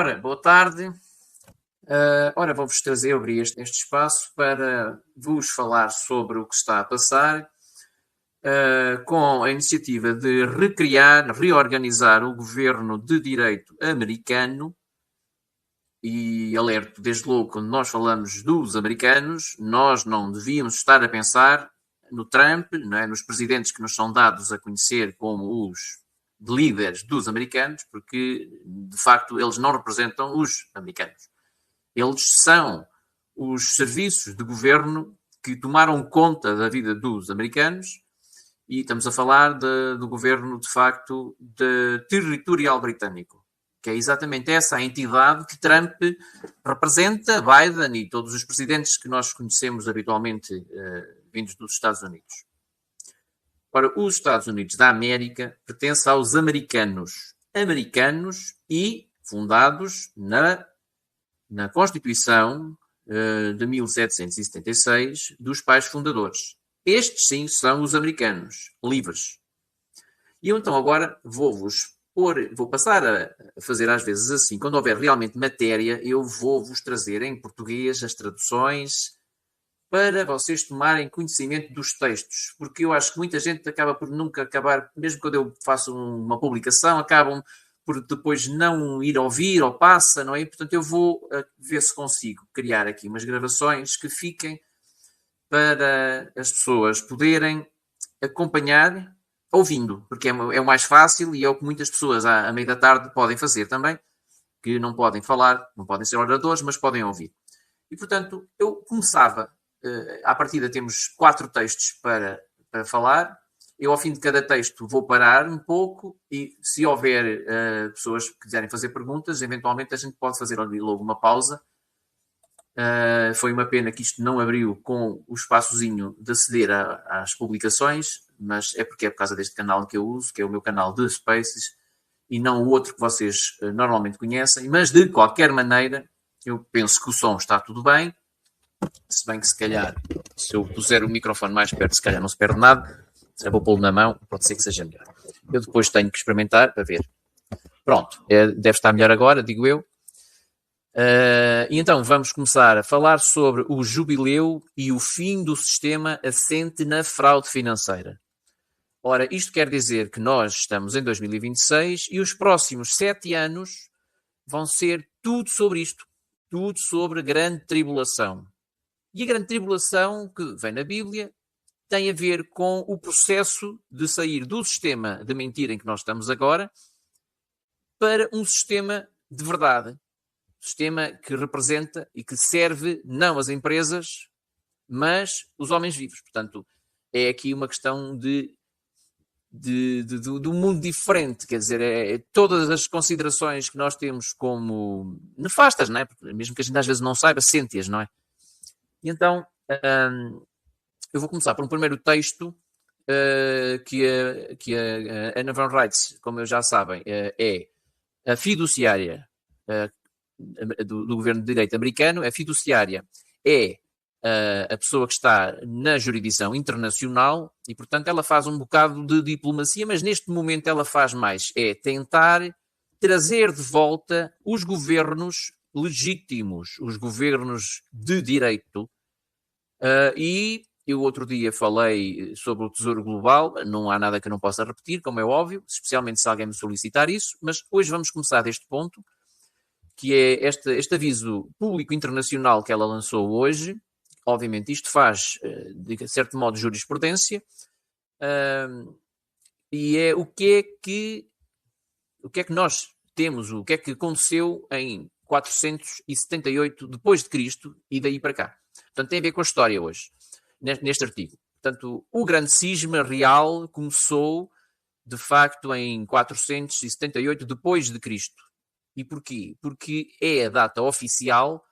Ora, boa tarde. Ora, vou-vos trazer, abrir este espaço para vos falar sobre o que está a passar com a iniciativa de reorganizar o governo de direito americano. E alerto, desde logo, quando nós falamos dos americanos, nós não devíamos estar a pensar no Trump, não é? Nos presidentes que nos são dados a conhecer como os líderes dos americanos, porque, de facto, eles não representam os americanos. Eles são os serviços de governo que tomaram conta da vida dos americanos e estamos a falar do governo, de facto, territorial britânico, que é exatamente essa a entidade que Trump representa, Biden e todos os presidentes que nós conhecemos habitualmente vindos dos Estados Unidos. Ora, os Estados Unidos da América pertencem aos americanos e fundados na Constituição de 1776 dos pais fundadores. Estes, sim, são os americanos livres. E eu, então, agora vou passar a fazer às vezes assim, quando houver realmente matéria, eu vou-vos trazer em português as traduções para vocês tomarem conhecimento dos textos, porque eu acho que muita gente acaba por nunca acabar, mesmo quando eu faço uma publicação, acabam por depois não ir ouvir ou passa, não é? Portanto, eu vou ver se consigo criar aqui umas gravações que fiquem para as pessoas poderem acompanhar ouvindo, porque é o mais fácil e é o que muitas pessoas à meia da tarde podem fazer também, que não podem falar, não podem ser oradores, mas podem ouvir. E, portanto, eu começava, à partida temos 4 textos para falar, eu ao fim de cada texto vou parar um pouco e se houver pessoas que quiserem fazer perguntas, eventualmente a gente pode fazer ali logo uma pausa. Foi uma pena que isto não abriu com o espaçozinho de aceder às publicações, mas é porque é por causa deste canal que eu uso, que é o meu canal de Spaces, e não o outro que vocês normalmente conhecem. Mas, de qualquer maneira, eu penso que o som está tudo bem, se bem que se calhar, se eu puser o microfone mais perto, se calhar não se perde nada. Se eu vou pô-lo na mão, pode ser que seja melhor. Eu depois tenho que experimentar para ver. Pronto, deve estar melhor agora, digo eu. E então vamos começar a falar sobre o jubileu e o fim do sistema assente na fraude financeira. Ora, isto quer dizer que nós estamos em 2026 e os próximos 7 anos vão ser tudo sobre isto. Tudo sobre a grande tribulação. E a grande tribulação que vem na Bíblia tem a ver com o processo de sair do sistema de mentira em que nós estamos agora para um sistema de verdade. Sistema que representa e que serve não as empresas, mas os homens vivos. Portanto, é aqui uma questão de um mundo diferente. Quer dizer, todas as considerações que nós temos como nefastas, não é? Mesmo que a gente às vezes não saiba, sente-as, não é? E então, eu vou começar por um primeiro texto que a Anna Van Reitz, como já sabem, é a fiduciária do governo de direito americano. A fiduciária é a pessoa que está na jurisdição internacional e, portanto, ela faz um bocado de diplomacia, mas neste momento ela faz mais, é tentar trazer de volta os governos legítimos, os governos de direito. E eu outro dia falei sobre o Tesouro Global, não há nada que eu não possa repetir, como é óbvio, especialmente se alguém me solicitar isso, mas hoje vamos começar deste ponto, que é este aviso público internacional que ela lançou hoje. Obviamente isto faz, de certo modo, jurisprudência, e é o que é que nós temos, o que é que aconteceu em 478 depois de Cristo e daí para cá. Portanto, tem a ver com a história hoje, neste artigo. Portanto, o grande cisma real começou, de facto, em 478 depois de Cristo. E porquê? Porque é a data oficial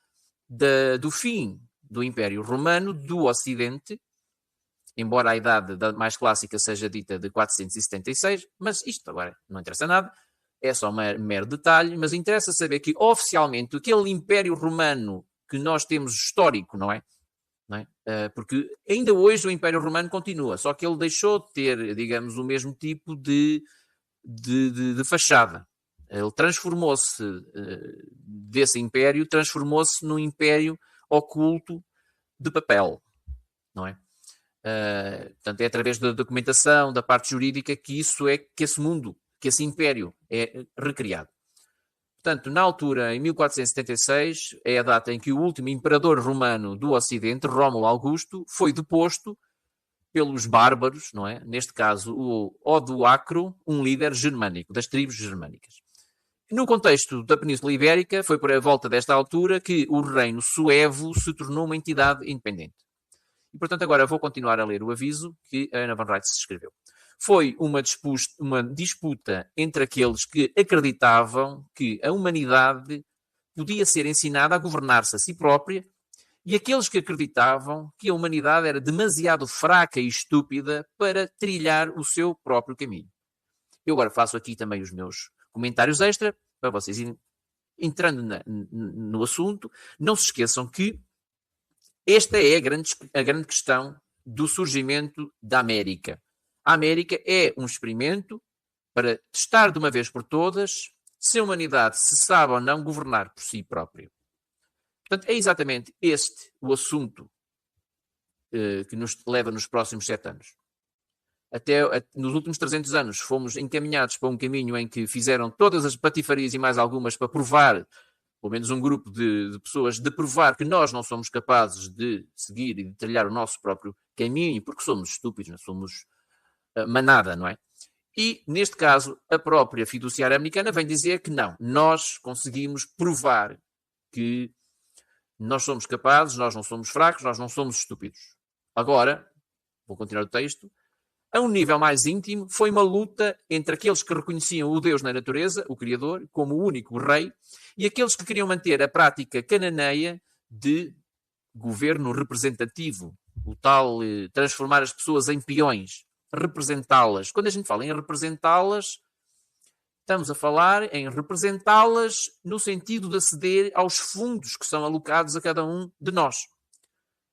do fim do Império Romano do Ocidente, embora a idade mais clássica seja dita de 476, mas isto agora não interessa nada, é só um mero detalhe, mas interessa saber que oficialmente aquele Império Romano que nós temos histórico, não é? Porque ainda hoje o Império Romano continua, só que ele deixou de ter, digamos, o mesmo tipo de fachada. Ele transformou-se desse império, transformou-se num império oculto de papel, não é? Portanto, é através da documentação, da parte jurídica, que esse mundo, que esse império é recriado. Portanto, na altura, em 1476, é a data em que o último imperador romano do Ocidente, Rómulo Augusto, foi deposto pelos bárbaros, não é? Neste caso, o Odoacro, um líder germânico, das tribos germânicas. No contexto da Península Ibérica, foi por a volta desta altura que o reino suevo se tornou uma entidade independente. E, portanto, agora vou continuar a ler o aviso que a Ana Van Rijn se escreveu. Foi uma disputa entre aqueles que acreditavam que a humanidade podia ser ensinada a governar-se a si própria e aqueles que acreditavam que a humanidade era demasiado fraca e estúpida para trilhar o seu próprio caminho. Eu agora faço aqui também os meus comentários extra para vocês irem entrando no assunto. Não se esqueçam que esta é a grande questão do surgimento da América. A América é um experimento para testar de uma vez por todas se a humanidade se sabe ou não governar por si própria. Portanto, é exatamente este o assunto que nos leva nos próximos 7 anos. Nos últimos 300 anos fomos encaminhados para um caminho em que fizeram todas as patifarias e mais algumas para provar, pelo menos um grupo de pessoas, de provar que nós não somos capazes de seguir e de trilhar o nosso próprio caminho, porque somos estúpidos, não somos manada, não é? E, neste caso, a própria fiduciária americana vem dizer que não, nós conseguimos provar que nós somos capazes, nós não somos fracos, nós não somos estúpidos. Agora, vou continuar o texto, a um nível mais íntimo, foi uma luta entre aqueles que reconheciam o Deus na natureza, o Criador, como o único rei, e aqueles que queriam manter a prática cananeia de governo representativo, o tal transformar as pessoas em peões, representá-las. Quando a gente fala em representá-las, estamos a falar em representá-las no sentido de aceder aos fundos que são alocados a cada um de nós.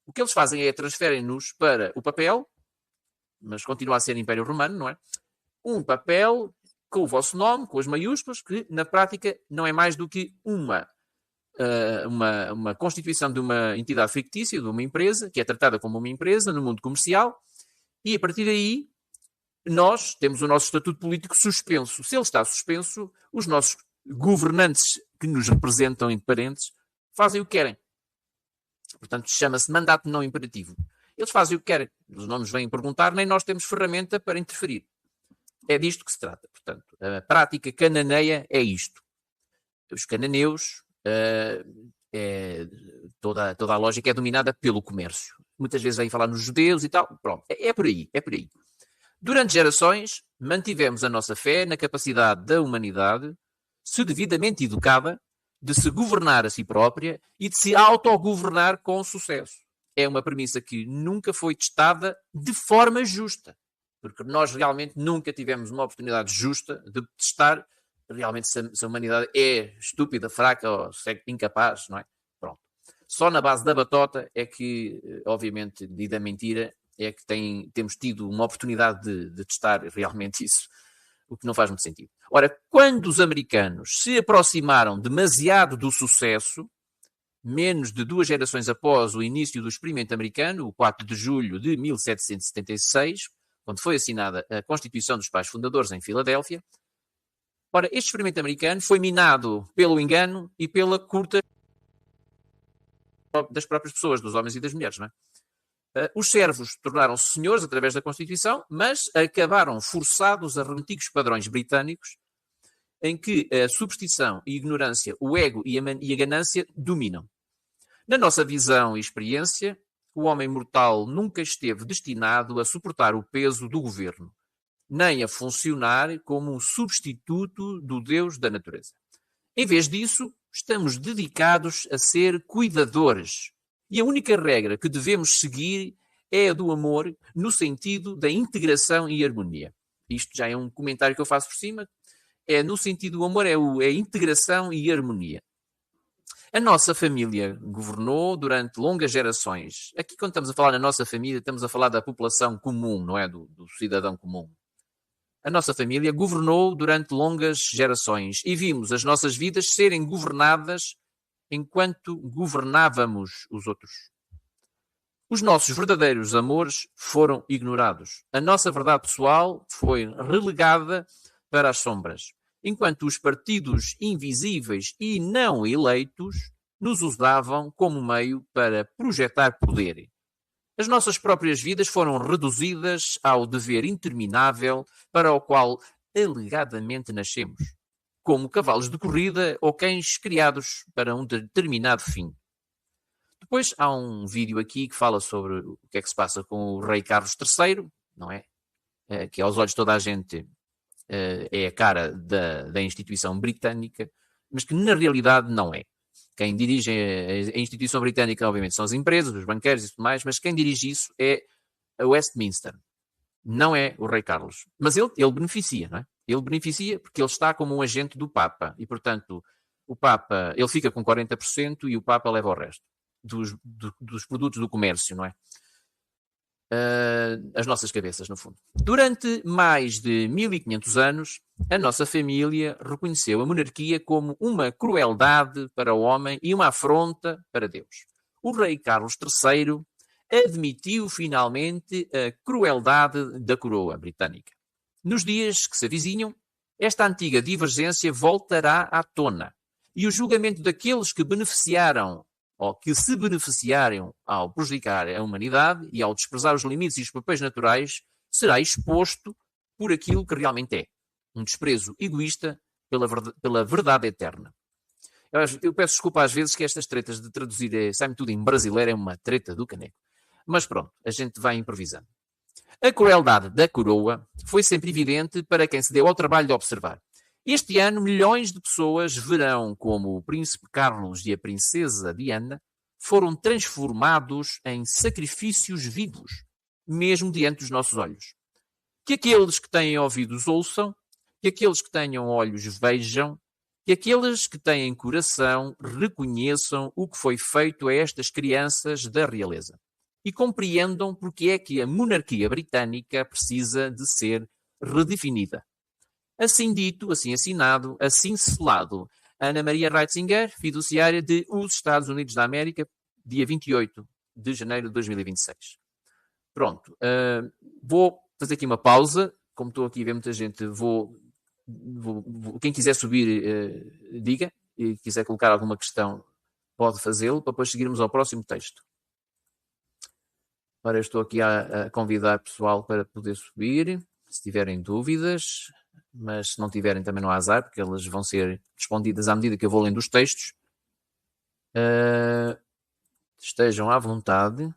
O que eles fazem é transferem-nos para o papel, mas continua a ser Império Romano, não é? Um papel com o vosso nome, com as maiúsculas, que na prática não é mais do que uma constituição de uma entidade fictícia, de uma empresa, que é tratada como uma empresa no mundo comercial, e a partir daí nós temos o nosso estatuto político suspenso. Se ele está suspenso, os nossos governantes que nos representam, entre parênteses, fazem o que querem. Portanto, chama-se mandato não imperativo. Eles fazem o que querem. Eles não nos vêm perguntar, nem nós temos ferramenta para interferir. É disto que se trata. Portanto, a prática cananeia é isto. Os cananeus, toda a lógica é dominada pelo comércio. Muitas vezes vêm falar nos judeus e tal. Pronto, é por aí. Durante gerações, mantivemos a nossa fé na capacidade da humanidade, se devidamente educada, de se governar a si própria e de se autogovernar com sucesso. É uma premissa que nunca foi testada de forma justa, porque nós realmente nunca tivemos uma oportunidade justa de testar realmente se a humanidade é estúpida, fraca ou incapaz, não é? Pronto. Só na base da batota é que, obviamente, e da mentira, é que temos tido uma oportunidade de testar realmente isso, o que não faz muito sentido. Ora, quando os americanos se aproximaram demasiado do sucesso, menos de 2 gerações após o início do experimento americano, o 4 de julho de 1776, quando foi assinada a Constituição dos Pais Fundadores em Filadélfia, ora, este experimento americano foi minado pelo engano e pela curta das próprias pessoas, dos homens e das mulheres, não é? Os servos tornaram-se senhores através da Constituição, mas acabaram forçados a antigos padrões britânicos em que a superstição e a ignorância, o ego e a ganância dominam. Na nossa visão e experiência, o homem mortal nunca esteve destinado a suportar o peso do governo, nem a funcionar como um substituto do Deus da natureza. Em vez disso, estamos dedicados a ser cuidadores. E a única regra que devemos seguir é a do amor, no sentido da integração e harmonia. Isto já é um comentário que eu faço por cima. É no sentido do amor, é integração e harmonia. A nossa família governou durante longas gerações. Aqui, quando estamos a falar na nossa família, estamos a falar da população comum, não é? Do cidadão comum. a nossa família governou durante longas gerações e vimos as nossas vidas serem governadas enquanto governávamos os outros. Os nossos verdadeiros amores foram ignorados. A nossa verdade pessoal foi relegada para as sombras, enquanto os partidos invisíveis e não eleitos nos usavam como meio para projetar poder. As nossas próprias vidas foram reduzidas ao dever interminável para o qual alegadamente nascemos, como cavalos de corrida ou cães criados para um determinado fim. Depois há um vídeo aqui que fala sobre o que é que se passa com o rei Carlos III, não é? Que aos olhos de toda a gente é a cara da instituição britânica, mas que na realidade não é. Quem dirige a instituição britânica, obviamente, são as empresas, os banqueiros e tudo mais, mas quem dirige isso é a Westminster. Não é o rei Carlos. Mas ele beneficia, não é? Ele beneficia porque ele está como um agente do Papa. E, portanto, o Papa, ele fica com 40% e o Papa leva o resto dos produtos do comércio, não é? As nossas cabeças, no fundo. Durante mais de 1500 anos, a nossa família reconheceu a monarquia como uma crueldade para o homem e uma afronta para Deus. O rei Carlos III admitiu finalmente a crueldade da coroa britânica. Nos dias que se avizinham, esta antiga divergência voltará à tona e o julgamento daqueles que beneficiaram ou que se beneficiarem ao prejudicar a humanidade e ao desprezar os limites e os papéis naturais, será exposto por aquilo que realmente é. Um desprezo egoísta pela verdade eterna. Eu peço desculpa às vezes que estas tretas de traduzir, sai-me tudo em brasileiro, é uma treta do caneco. Mas pronto, a gente vai improvisando. A crueldade da coroa foi sempre evidente para quem se deu ao trabalho de observar. Este ano, milhões de pessoas verão como o príncipe Carlos e a princesa Diana foram transformados em sacrifícios vivos, mesmo diante dos nossos olhos. Que aqueles que têm ouvidos ouçam, que aqueles que tenham olhos vejam, que aqueles que têm coração reconheçam o que foi feito a estas crianças da realeza e compreendam porque é que a monarquia britânica precisa de ser redefinida. Assim dito, assim assinado, assim selado. Ana Maria Reitzinger, fiduciária de Os Estados Unidos da América, dia 28 de janeiro de 2026. Pronto. Vou fazer aqui uma pausa. Como estou aqui a ver muita gente, quem quiser subir, diga. E quiser colocar alguma questão, pode fazê-lo, para depois seguirmos ao próximo texto. Agora eu estou aqui a convidar o pessoal para poder subir, se tiverem dúvidas. Mas se não tiverem também não há azar, porque elas vão ser respondidas à medida que eu vou lendo os textos. Estejam à vontade.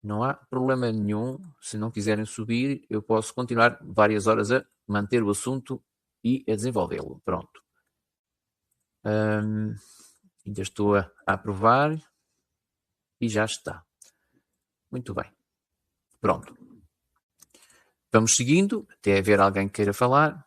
Não há problema nenhum. Se não quiserem subir, eu posso continuar várias horas a manter o assunto e a desenvolvê-lo. Pronto. Ainda estou a aprovar. E já está. Muito bem. Pronto. Vamos seguindo, até haver alguém que queira falar.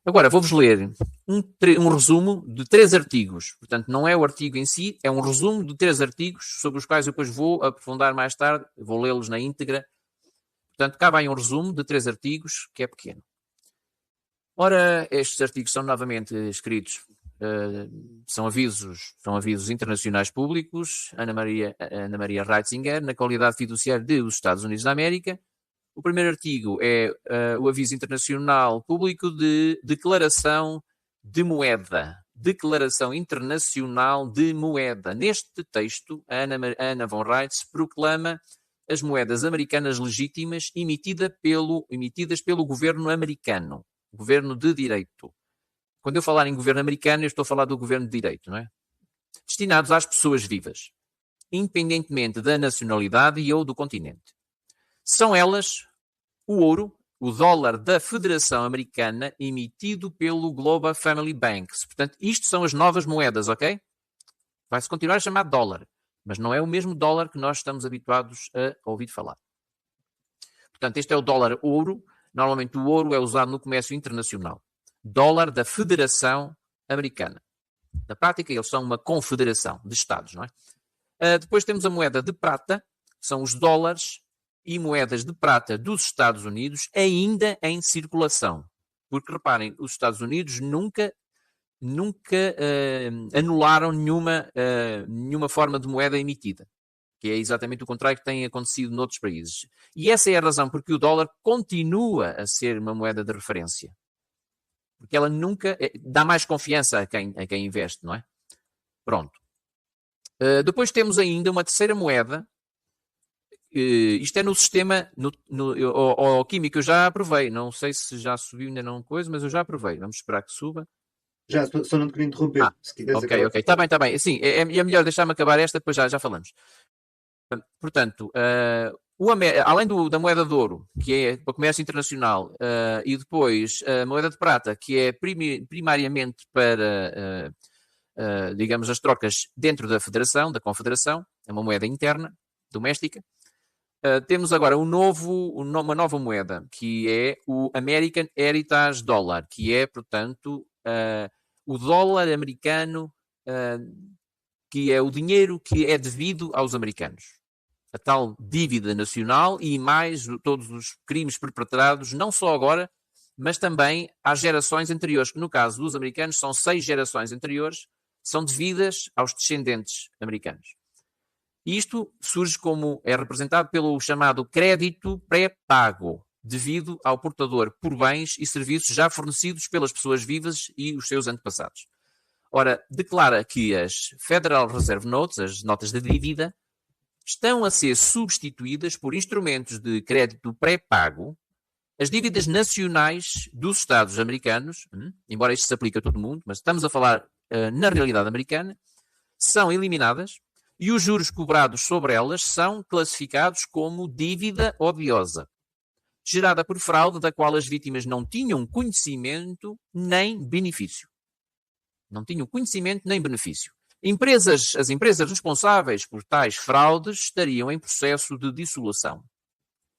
Agora, vou-vos ler um resumo de 3 artigos. Portanto, não é o artigo em si, é um resumo de 3 artigos sobre os quais eu depois vou aprofundar mais tarde, vou lê-los na íntegra. Portanto, cá vai um resumo de 3 artigos, que é pequeno. Ora, estes artigos são novamente escritos, são avisos internacionais públicos, Ana Maria Reitzinger, na qualidade fiduciária dos Estados Unidos da América. O primeiro artigo é o aviso internacional público de declaração de moeda. Declaração internacional de moeda. Neste texto, a Ana von Reitz proclama as moedas americanas legítimas emitidas pelo governo americano. Governo de direito. Quando eu falar em governo americano, eu estou a falar do governo de direito, não é? Destinados às pessoas vivas, independentemente da nacionalidade e ou do continente. São elas o ouro, o dólar da Federação Americana emitido pelo Global Family Banks. Portanto, isto são as novas moedas, ok? Vai-se continuar a chamar dólar, mas não é o mesmo dólar que nós estamos habituados a ouvir falar. Portanto, este é o dólar ouro. Normalmente o ouro é usado no comércio internacional. Dólar da Federação Americana. Na prática, eles são uma confederação de Estados, não é? Depois temos a moeda de prata, que são os dólares e moedas de prata dos Estados Unidos ainda em circulação. Porque, reparem, os Estados Unidos nunca anularam nenhuma forma de moeda emitida, que é exatamente o contrário que tem acontecido noutros países. E essa é a razão porque o dólar continua a ser uma moeda de referência. Porque ela nunca dá mais confiança a quem investe, não é? Pronto. Depois temos ainda uma terceira moeda. Isto é no sistema, Químico, eu já aprovei. Não sei se já subiu ainda não coisa, mas eu já aprovei. Vamos esperar que suba. Já, só não te queria interromper. Se quiseres ok. Está bem. Sim, é melhor deixar-me acabar esta, depois já falamos. Portanto, além da moeda de ouro, que é para o comércio internacional, e depois a moeda de prata, que é primariamente para, digamos, as trocas dentro da Federação, da Confederação, é uma moeda interna, doméstica. Temos agora uma nova moeda, que é o American Heritage Dollar, que é, portanto, o dólar americano, que é o dinheiro que é devido aos americanos. A tal dívida nacional e mais todos os crimes perpetrados, não só agora, mas também às gerações anteriores, que no caso dos americanos são 6 gerações anteriores, são devidas aos descendentes americanos. Isto surge como é representado pelo chamado crédito pré-pago, devido ao portador por bens e serviços já fornecidos pelas pessoas vivas e os seus antepassados. Ora, declara que as Federal Reserve Notes, as notas de dívida, estão a ser substituídas por instrumentos de crédito pré-pago. As dívidas nacionais dos Estados americanos, embora isto se aplique a todo mundo, mas estamos a falar na realidade americana, são eliminadas e os juros cobrados sobre elas são classificados como dívida odiosa, gerada por fraude da qual as vítimas não tinham conhecimento nem benefício. Não tinham conhecimento nem benefício. As empresas responsáveis por tais fraudes estariam em processo de dissolução.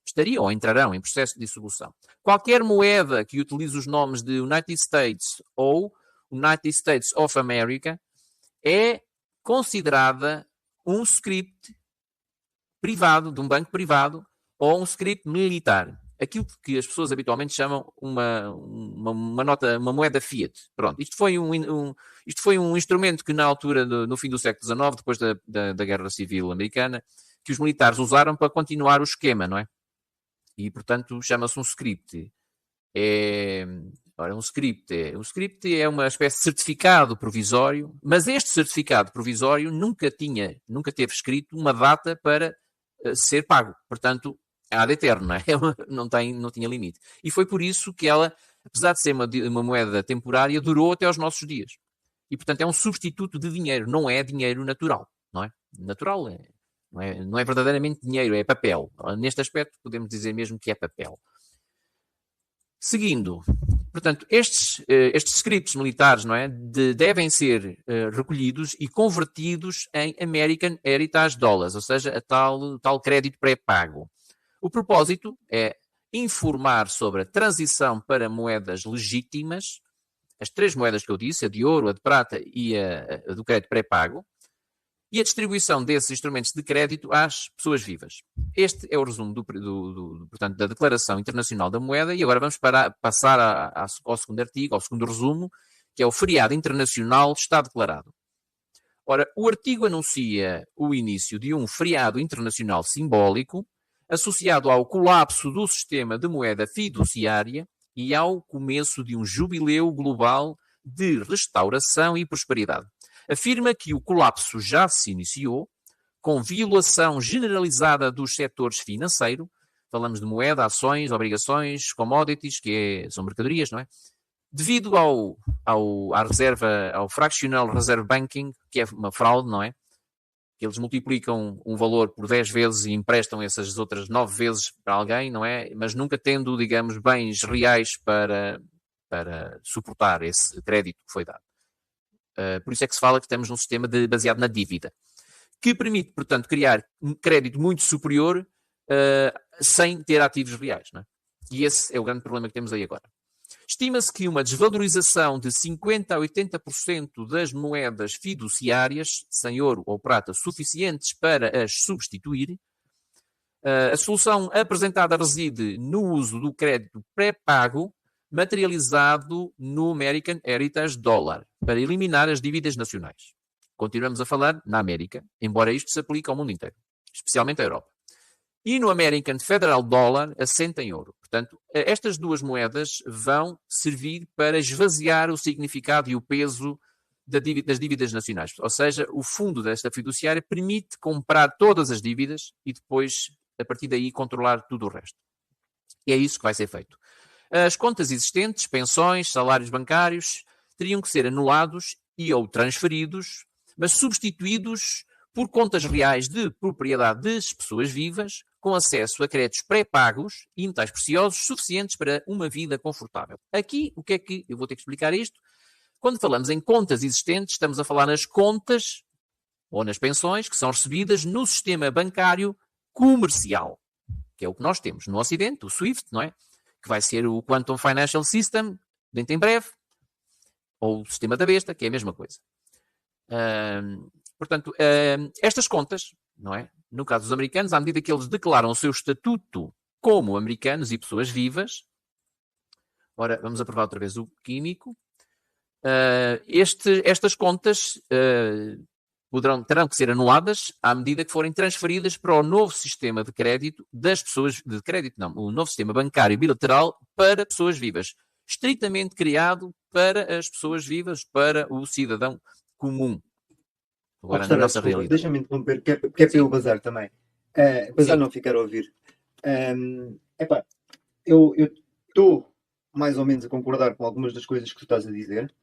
Estariam ou entrarão em processo de dissolução. Qualquer moeda que utilize os nomes de United States ou United States of America é considerada um script privado, de um banco privado, ou um script militar. Aquilo que as pessoas habitualmente chamam uma moeda fiat. Pronto, isto foi um instrumento que na altura, no fim do século XIX, depois da Guerra Civil Americana, que os militares usaram para continuar o esquema, não é? E, portanto, chama-se um script. Um script é uma espécie de certificado provisório, mas este certificado provisório nunca teve escrito uma data para ser pago. Portanto, é ad eterno, não é? Não tinha limite. E foi por isso que ela, apesar de ser uma moeda temporária, durou até aos nossos dias. E, portanto, é um substituto de dinheiro, não é dinheiro natural, não é? Natural não é verdadeiramente dinheiro, é papel. Neste aspecto, podemos dizer mesmo que é papel. Seguindo, portanto, estes scripts militares, não é, devem ser recolhidos e convertidos em American Heritage Dollars, ou seja, a tal crédito pré-pago. O propósito é informar sobre a transição para moedas legítimas, as 3 moedas que eu disse, a de ouro, a de prata e a do crédito pré-pago, e a distribuição desses instrumentos de crédito às pessoas vivas. Este é o resumo portanto, da Declaração Internacional da Moeda, e agora vamos passar ao segundo artigo, ao segundo resumo, que é o feriado internacional está declarado. Ora, o artigo anuncia o início de um feriado internacional simbólico associado ao colapso do sistema de moeda fiduciária e ao começo de um jubileu global de restauração e prosperidade. Afirma que o colapso já se iniciou, com violação generalizada dos setores financeiro, falamos de moeda, ações, obrigações, commodities, são mercadorias, não é? Devido ao fractional reserve banking, que é uma fraude, não é? Que eles multiplicam um valor por 10 vezes e emprestam essas outras 9 vezes para alguém, não é? Mas nunca tendo, digamos, bens reais para suportar esse crédito que foi dado. Por isso é que se fala que estamos num sistema baseado na dívida, que permite, portanto, criar um crédito muito superior sem ter ativos reais, não é? E esse é o grande problema que temos aí agora. Estima-se que uma desvalorização de 50% a 80% das moedas fiduciárias, sem ouro ou prata, suficientes para as substituir, A solução apresentada reside no uso do crédito pré-pago materializado no American Heritage Dollar para eliminar as dívidas nacionais. Continuamos a falar na América, embora isto se aplique ao mundo inteiro, especialmente à Europa. E no American Federal Dollar, assente em ouro. Portanto, estas duas moedas vão servir para esvaziar o significado e o peso das dívidas nacionais. Ou seja, o fundo desta fiduciária permite comprar todas as dívidas e depois, a partir daí, controlar tudo o resto. E é isso que vai ser feito. As contas existentes, pensões, salários bancários, teriam que ser anulados e ou transferidos, mas substituídos por contas reais de propriedade das pessoas vivas, com acesso a créditos pré-pagos e metais preciosos suficientes para uma vida confortável. Aqui, o que é que eu vou ter que explicar isto? Quando falamos em contas existentes, estamos a falar nas contas ou nas pensões que são recebidas no sistema bancário comercial, que é o que nós temos no Ocidente, o SWIFT, não é? Que vai ser o Quantum Financial System, dentro em breve, ou o sistema da besta, que é a mesma coisa. Portanto, estas contas, não é? No caso dos americanos, à medida que eles declaram o seu estatuto como americanos e pessoas vivas, ora, vamos aprovar outra vez o químico, estas contas terão que ser anuladas à medida que forem transferidas para o novo sistema de crédito das pessoas, de crédito não, o novo sistema bancário bilateral para pessoas vivas, estritamente criado para as pessoas vivas, para o cidadão comum. Agora, na nossa realidade. Deixa-me interromper, que é para eu bazar também. Bazar não ficar a ouvir. Eu estou mais ou menos a concordar com algumas das coisas que tu estás a dizer.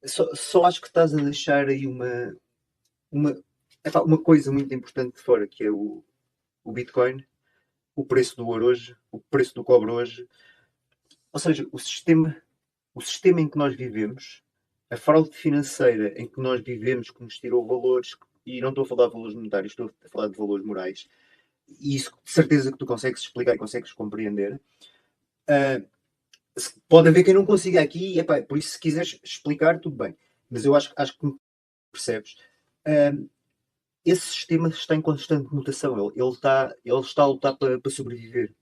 Só acho que estás a deixar aí uma coisa muito importante de fora, que é o Bitcoin, o preço do ouro hoje, o preço do cobre hoje. Ou seja, o sistema em que nós vivemos, a fraude financeira em que nós vivemos, que nos tirou valores, e não estou a falar de valores monetários, estou a falar de valores morais, e isso de certeza que tu consegues explicar e consegues compreender. Pode haver quem não consiga aqui, por isso se quiseres explicar, tudo bem. Mas eu acho que me percebes. Esse sistema está em constante mutação, ele está a lutar para sobreviver.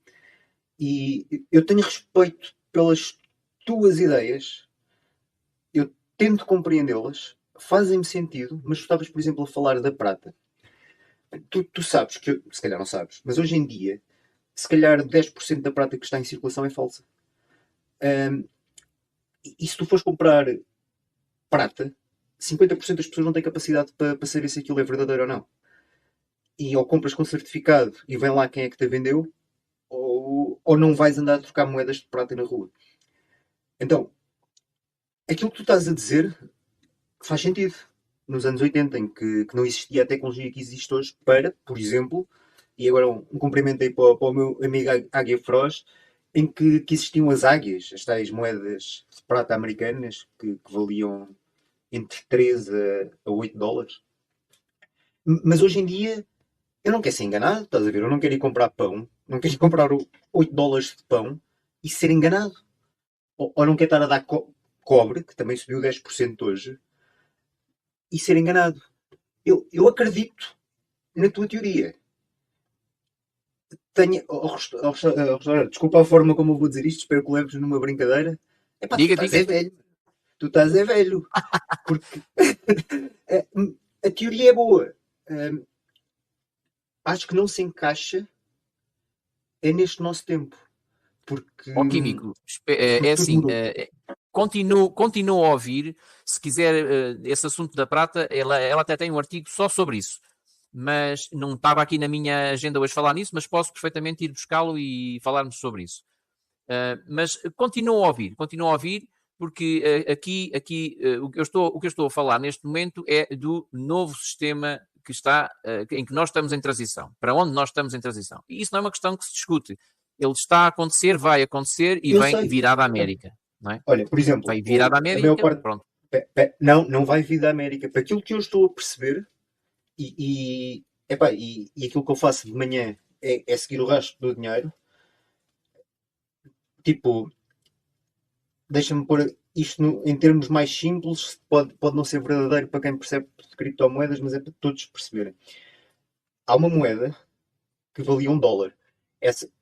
E eu tenho respeito pelas tuas ideias, eu tento compreendê-las, fazem-me sentido, mas tu estavas, por exemplo, a falar da prata. Tu sabes, que se calhar não sabes, mas hoje em dia, se calhar 10% da prata que está em circulação é falsa. E se tu fores comprar prata, 50% das pessoas não têm capacidade para saber se aquilo é verdadeiro ou não. E ou compras com certificado e vem lá quem é que te vendeu, ou não vais andar a trocar moedas de prata na rua. Então, aquilo que tu estás a dizer faz sentido. Nos anos 80, em que não existia a tecnologia que existe hoje para, por exemplo, e agora um cumprimento aí para o meu amigo Águia Froz, em que existiam as águias, as tais moedas de prata americanas, que valiam entre 3 a 8 dólares. Mas hoje em dia, eu não quero ser enganado, estás a ver? Eu não quero ir comprar pão, não quero ir comprar 8 dólares de pão e ser enganado. Ou não quero estar a dar cobre, que também subiu 10% hoje, e ser enganado. Eu acredito na tua teoria. Desculpa a forma como eu vou dizer isto, espero que leves numa brincadeira. Diga. Velho. Tu estás velho. Porque a teoria é boa. Acho que não se encaixa neste nosso tempo. Porque... Químico, é assim, continuo a ouvir, se quiser, esse assunto da prata, ela até tem um artigo só sobre isso, mas não estava aqui na minha agenda hoje falar nisso, mas posso perfeitamente ir buscá-lo e falarmos sobre isso. Mas continuo a ouvir, porque aqui o que eu estou a falar neste momento é do novo sistema que em que nós estamos em transição, para onde nós estamos em transição. E isso não é uma questão que se discute. Ele está a acontecer, vai acontecer e vem virar da América. Não é? Olha, por exemplo, vai virar da América, pronto. Não vai vir da América. Para aquilo que eu estou a perceber, e aquilo que eu faço de manhã é seguir o rastro do dinheiro. Tipo, deixa-me pôr isto em termos mais simples, pode não ser verdadeiro para quem percebe de criptomoedas, mas é para todos perceberem. Há uma moeda que valia $1.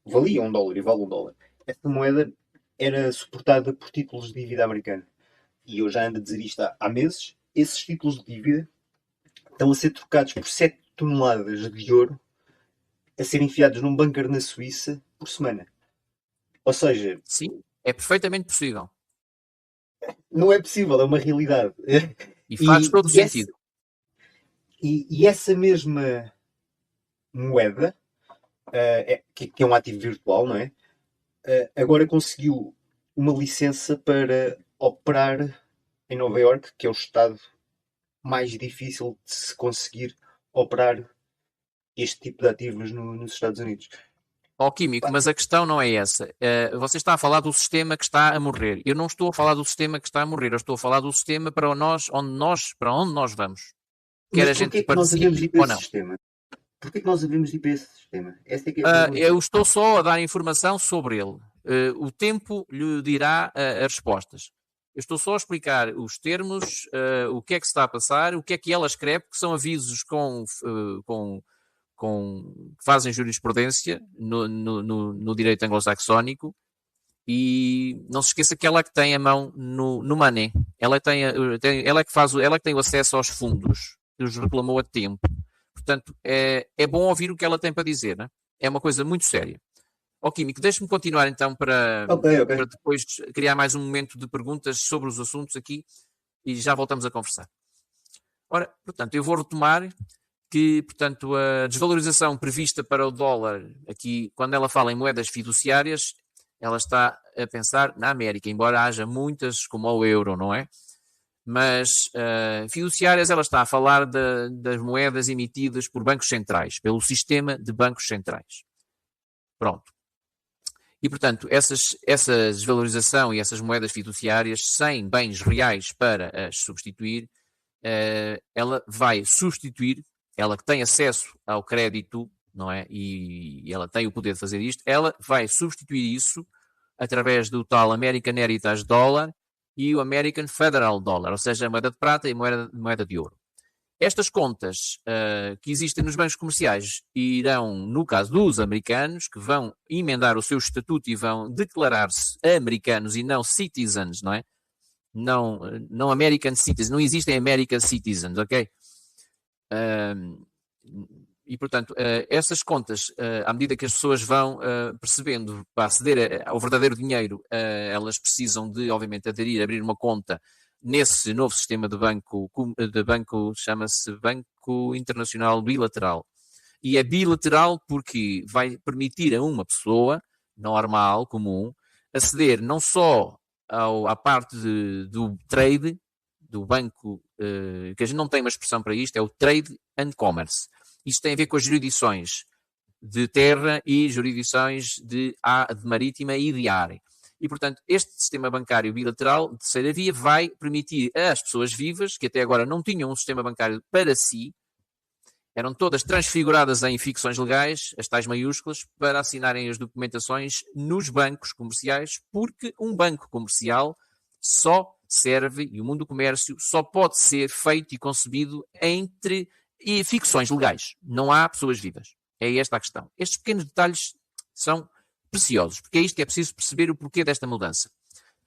Valia $1 e vale $1. Essa moeda era suportada por títulos de dívida americana. E eu já ando a dizer isto há meses. Esses títulos de dívida estão a ser trocados por 7 toneladas de ouro a ser enfiados num bunker na Suíça por semana. Ou seja... Sim, é perfeitamente possível. Não é possível, é uma realidade. E faz todo o sentido. E essa mesma moeda, que é um ativo virtual, não é? Agora conseguiu uma licença para operar em Nova Iorque, que é o estado mais difícil de se conseguir operar este tipo de ativos nos Estados Unidos. Químico, mas a questão não é essa. Você está a falar do sistema que está a morrer. Eu não estou a falar do sistema que está a morrer. Eu estou a falar do sistema para onde nós vamos. Quer a gente participe ou não. Porquê que nós devemos ir para esse sistema? Essa é que é a pergunta. Eu estou só a dar informação sobre ele. O tempo lhe dirá as respostas. Eu estou só a explicar os termos, o que é que se está a passar, o que é que ela escreve, que são avisos que fazem jurisprudência no direito anglo-saxónico, e não se esqueça que ela é que tem a mão no money. Ela é que tem o acesso aos fundos, que os reclamou a tempo. Portanto, é bom ouvir o que ela tem para dizer, né? É uma coisa muito séria. Químico, deixe-me continuar então para depois criar mais um momento de perguntas sobre os assuntos aqui e já voltamos a conversar. Ora, portanto, eu vou retomar que, portanto, a desvalorização prevista para o dólar, aqui, quando ela fala em moedas fiduciárias, ela está a pensar na América, embora haja muitas como o euro, não é? Mas fiduciárias, ela está a falar das moedas emitidas por bancos centrais, pelo sistema de bancos centrais. Pronto. E, portanto, essa desvalorização e essas moedas fiduciárias, sem bens reais para as substituir, ela vai substituir, ela que tem acesso ao crédito, não é? E ela tem o poder de fazer isto, ela vai substituir isso através do tal American Heritage Dollar e o American Federal Dollar, ou seja, a moeda de prata e a moeda de ouro. Estas contas que existem nos bancos comerciais irão, no caso dos americanos, que vão emendar o seu estatuto e vão declarar-se americanos e não citizens, não é? Não American citizens, não existem American citizens, ok? E, portanto, essas contas, à medida que as pessoas vão percebendo, para aceder ao verdadeiro dinheiro, elas precisam de, obviamente, abrir uma conta nesse novo sistema de banco, chama-se Banco Internacional Bilateral. E é bilateral porque vai permitir a uma pessoa normal, comum, aceder não só à parte do trade, do banco, que a gente não tem uma expressão para isto, é o Trade and Commerce. Isto tem a ver com as jurisdições de terra e jurisdições de marítima e de ar. E, portanto, este sistema bancário bilateral de terceira via vai permitir às pessoas vivas, que até agora não tinham um sistema bancário para si, eram todas transfiguradas em ficções legais, as tais maiúsculas, para assinarem as documentações nos bancos comerciais, porque um banco comercial só serve, e o mundo do comércio só pode ser feito e concebido entre ficções legais. Não há pessoas vivas. É esta a questão. Estes pequenos detalhes são preciosos, porque é isto que é preciso perceber o porquê desta mudança.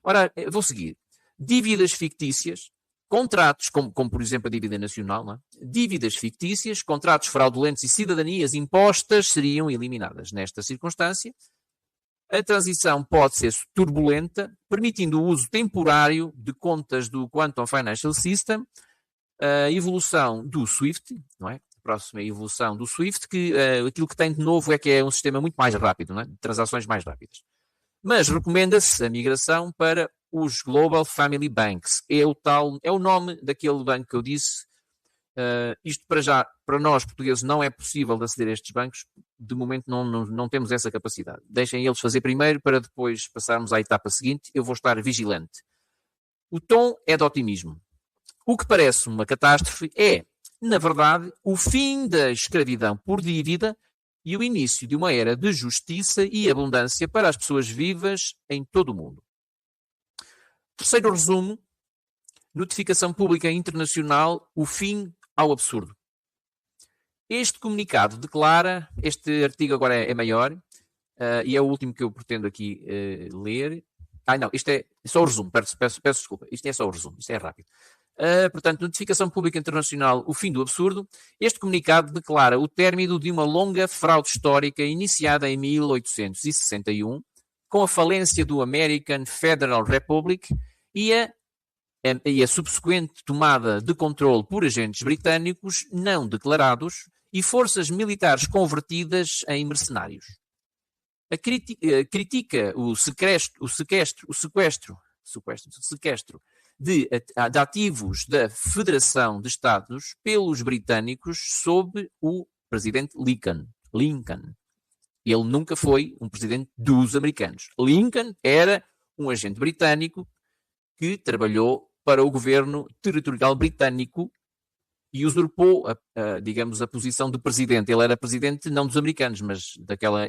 Ora, vou seguir. Dívidas fictícias, contratos, como por exemplo a dívida nacional, não é? Dívidas fictícias, contratos fraudulentos e cidadanias impostas seriam eliminadas. Nesta circunstância, a transição pode ser turbulenta, permitindo o uso temporário de contas do Quantum Financial System, a evolução do SWIFT, não é? A próxima evolução do SWIFT, que aquilo que tem de novo é que é um sistema muito mais rápido, não é? De transações mais rápidas. Mas recomenda-se a migração para os Global Family Banks. É o nome daquele banco que eu disse. Isto para nós portugueses não é possível de aceder a estes bancos. De momento não temos essa capacidade. Deixem eles fazer primeiro para depois passarmos à etapa seguinte. Eu vou estar vigilante. O tom é de otimismo. O que parece uma catástrofe é, na verdade, o fim da escravidão por dívida e o início de uma era de justiça e abundância para as pessoas vivas em todo o mundo. Terceiro resumo, notificação pública internacional, o fim ao absurdo. Este comunicado declara, este artigo agora é maior, e é o último que eu pretendo aqui ler. Não, isto é só o resumo, peço desculpa, isto é só o resumo, isto é rápido. Portanto, Notificação Pública Internacional, o fim do absurdo. Este comunicado declara o término de uma longa fraude histórica iniciada em 1861, com a falência do American Federal Republic e a subsequente tomada de controle por agentes britânicos não declarados e forças militares convertidas em mercenários. Critica o sequestro de ativos da Federação de Estados pelos britânicos sob o presidente Lincoln. Ele nunca foi um presidente dos americanos. Lincoln era um agente britânico que trabalhou para o governo territorial britânico e usurpou, digamos, a posição de presidente. Ele era presidente não dos americanos, mas daquela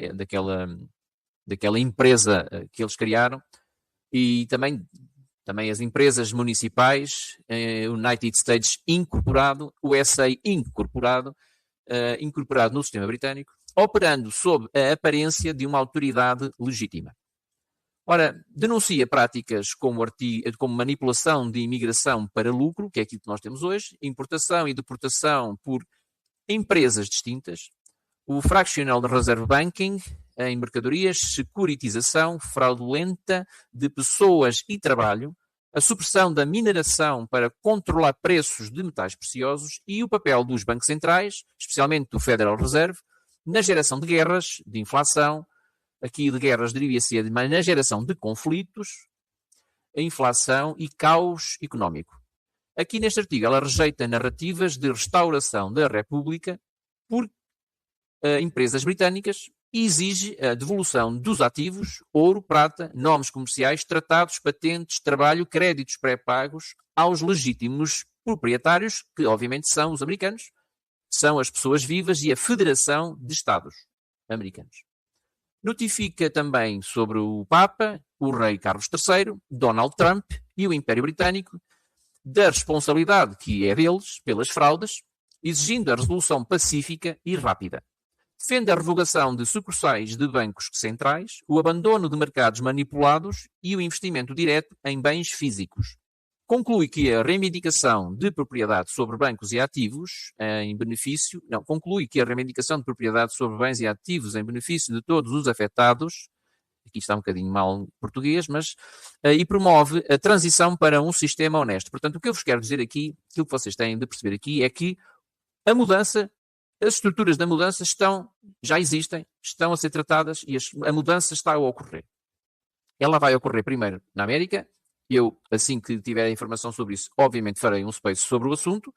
empresa que eles criaram, e também as empresas municipais, United States incorporado, USA incorporado no sistema britânico, operando sob a aparência de uma autoridade legítima. Ora, denuncia práticas como manipulação de imigração para lucro, que é aquilo que nós temos hoje, importação e deportação por empresas distintas, o fractional reserve banking em mercadorias, securitização fraudulenta de pessoas e trabalho, a supressão da mineração para controlar preços de metais preciosos e o papel dos bancos centrais, especialmente do Federal Reserve, na geração de guerras, de inflação. Aqui de guerras deriva-se na geração de conflitos, a inflação e caos económico. Aqui neste artigo ela rejeita narrativas de restauração da República por empresas britânicas e exige a devolução dos ativos, ouro, prata, nomes comerciais, tratados, patentes, trabalho, créditos pré-pagos aos legítimos proprietários, que obviamente são os americanos, são as pessoas vivas e a Federação de Estados americanos. Notifica também sobre o Papa, o rei Carlos III, Donald Trump e o Império Britânico da responsabilidade que é deles pelas fraudes, exigindo a resolução pacífica e rápida. Defende a revogação de sucursais de bancos centrais, o abandono de mercados manipulados e o investimento direto em bens físicos. Conclui que a reivindicação de propriedade sobre bancos e ativos conclui que a reivindicação de propriedade sobre bens e ativos em benefício de todos os afetados, aqui está um bocadinho mal em português, mas, e promove a transição para um sistema honesto. Portanto, o que eu vos quero dizer aqui, aquilo que vocês têm de perceber aqui, é que a mudança, as estruturas da mudança já existem, estão a ser tratadas e a mudança está a ocorrer. Ela vai ocorrer primeiro na América. Eu, assim que tiver a informação sobre isso, obviamente farei um space sobre o assunto,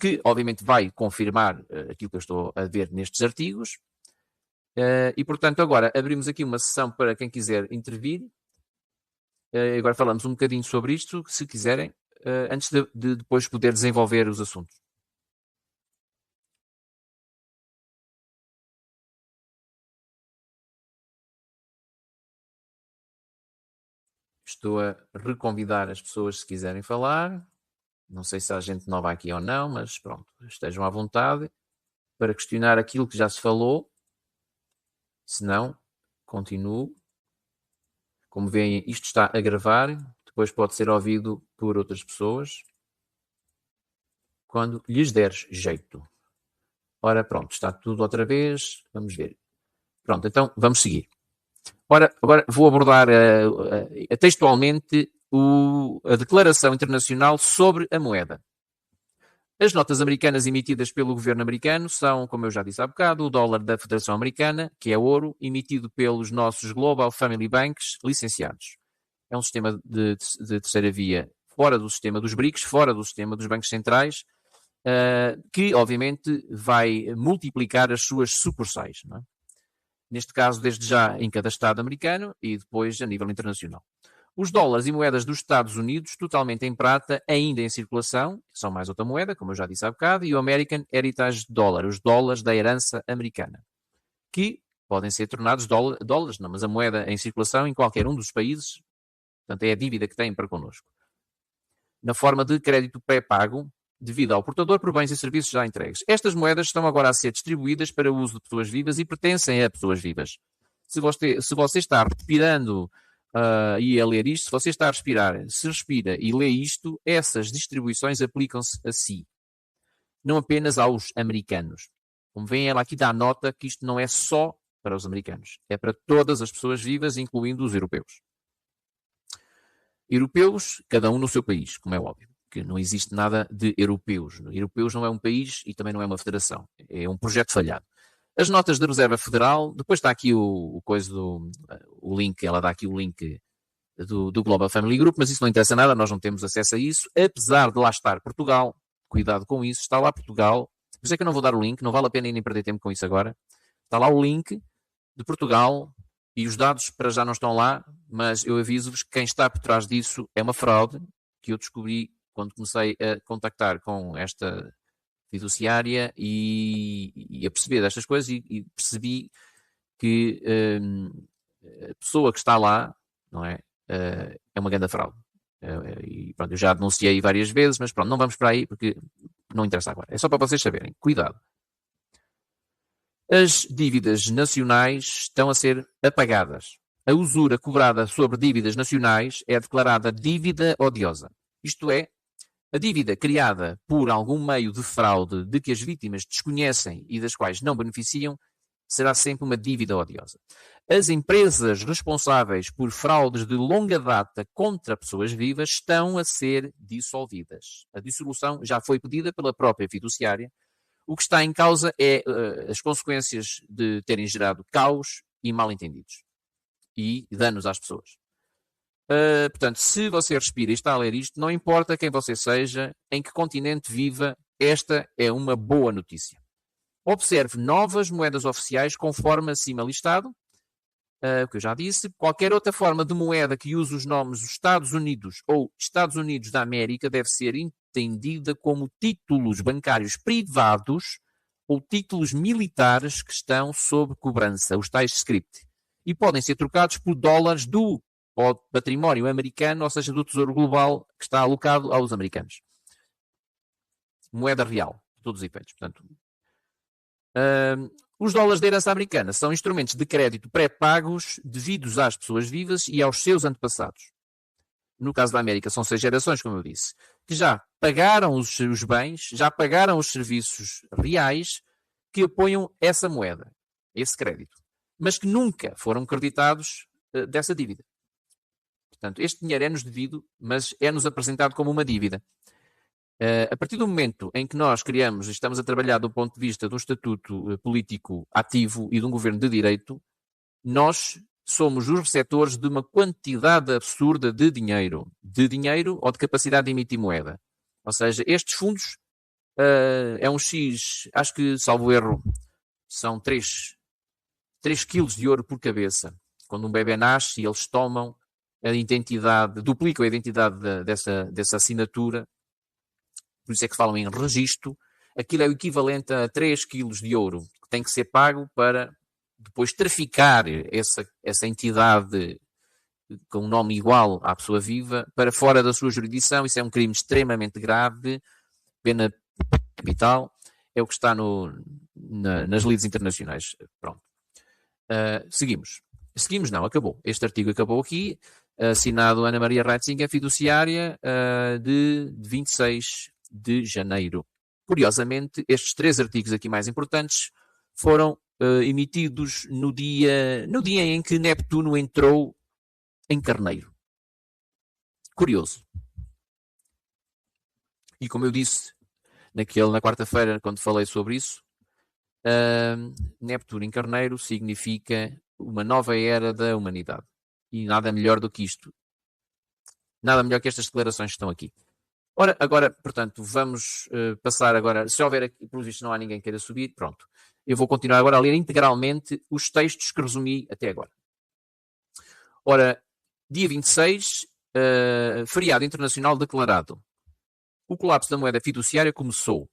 que obviamente vai confirmar aquilo que eu estou a ver nestes artigos. E, portanto, agora abrimos aqui uma sessão para quem quiser intervir. Agora falamos um bocadinho sobre isto, se quiserem, antes de depois poder desenvolver os assuntos. Estou a reconvidar as pessoas se quiserem falar. Não sei se há gente nova aqui ou não, mas pronto, estejam à vontade para questionar aquilo que já se falou. Se não, continuo. Como veem, isto está a gravar, depois pode ser ouvido por outras pessoas quando lhes deres jeito. Ora, pronto, está tudo outra vez. Vamos ver. Pronto, então vamos seguir. Ora, agora vou abordar textualmente a Declaração Internacional sobre a Moeda. As notas americanas emitidas pelo governo americano são, como eu já disse há bocado, o dólar da Federação Americana, que é ouro, emitido pelos nossos Global Family Banks licenciados. É um sistema de terceira via fora do sistema dos BRICS, fora do sistema dos bancos centrais, que obviamente vai multiplicar as suas sucursais, não é? Neste caso, desde já em cada Estado americano e depois a nível internacional. Os dólares e moedas dos Estados Unidos, totalmente em prata, ainda em circulação, são mais outra moeda, como eu já disse há bocado, e o American Heritage Dollar, os dólares da herança americana, que podem ser tornados dólares, não, mas a moeda em circulação em qualquer um dos países, portanto é a dívida que têm para connosco. Na forma de crédito pré-pago, devido ao portador por bens e serviços já entregues. Estas moedas estão agora a ser distribuídas para o uso de pessoas vivas e pertencem a pessoas vivas. Se você está respirando e a ler isto, se você está a respirar, se respira e lê isto, essas distribuições aplicam-se a si, não apenas aos americanos. Como veem, ela aqui dá nota que isto não é só para os americanos, é para todas as pessoas vivas, incluindo os europeus. Europeus, cada um no seu país, como é óbvio, que não existe nada de europeus. Europeus não é um país e também não é uma federação, é um projeto falhado. As notas da Reserva Federal, depois está aqui o link, ela dá aqui o link do Global Family Group, mas isso não interessa nada, nós não temos acesso a isso, apesar de lá estar Portugal, cuidado com isso, está lá Portugal, por isso é que eu não vou dar o link, não vale a pena nem perder tempo com isso agora, está lá o link de Portugal e os dados para já não estão lá, mas eu aviso-vos que quem está por trás disso é uma fraude que eu descobri quando comecei a contactar com esta fiduciária e a perceber destas coisas e percebi que a pessoa que está lá, não é, é uma grande fraude. E pronto, eu já denunciei várias vezes, mas pronto, não vamos para aí porque não interessa agora. É só para vocês saberem. Cuidado. As dívidas nacionais estão a ser apagadas. A usura cobrada sobre dívidas nacionais é declarada dívida odiosa. Isto é, a dívida criada por algum meio de fraude de que as vítimas desconhecem e das quais não beneficiam será sempre uma dívida odiosa. As empresas responsáveis por fraudes de longa data contra pessoas vivas estão a ser dissolvidas. A dissolução já foi pedida pela própria fiduciária. O que está em causa é as consequências de terem gerado caos e mal-entendidos e danos às pessoas. Portanto, se você respira e está a ler isto, não importa quem você seja, em que continente viva, esta é uma boa notícia. Observe novas moedas oficiais conforme acima listado. O que eu já disse, qualquer outra forma de moeda que use os nomes dos Estados Unidos ou Estados Unidos da América deve ser entendida como títulos bancários privados ou títulos militares que estão sob cobrança, os tais script, e podem ser trocados por dólares do património americano, ou seja, do Tesouro Global que está alocado aos americanos. Moeda real, de todos os efeitos. Portanto, os dólares da herança americana são instrumentos de crédito pré-pagos devidos às pessoas vivas e aos seus antepassados. No caso da América, são 6 gerações, como eu disse, que já pagaram os bens, já pagaram os serviços reais que apoiam essa moeda, esse crédito, mas que nunca foram creditados dessa dívida. Portanto, este dinheiro é-nos devido, mas é-nos apresentado como uma dívida. A partir do momento em que nós criamos e estamos a trabalhar do ponto de vista de um estatuto político ativo e de um governo de direito, nós somos os receptores de uma quantidade absurda de dinheiro ou de capacidade de emitir moeda. Ou seja, estes fundos é um X, acho que, salvo erro, são 3 quilos de ouro por cabeça. Quando um bebê nasce, eles tomam a identidade, duplicam a identidade dessa assinatura. Por isso é que falam em registro. Aquilo é o equivalente a 3 quilos de ouro que tem que ser pago para depois traficar essa entidade com um nome igual à pessoa viva para fora da sua jurisdição. Isso é um crime extremamente grave, pena capital, é o que está nas leis internacionais. Pronto. Seguimos. Seguimos, não, acabou. Este artigo acabou aqui, assinado Ana Maria Ratzinger, fiduciária, de 26 de janeiro. Curiosamente, estes 3 artigos aqui mais importantes foram emitidos no dia em que Neptuno entrou em Carneiro. Curioso. E como eu disse na quarta-feira, quando falei sobre isso, Neptuno em Carneiro significa uma nova era da humanidade. E nada melhor do que isto. Nada melhor que estas declarações que estão aqui. Ora, agora, portanto, vamos passar agora. Se houver aqui, pelo visto, não há ninguém que queira subir, pronto. Eu vou continuar agora a ler integralmente os textos que resumi até agora. Ora, dia 26, feriado internacional declarado. O colapso da moeda fiduciária começou.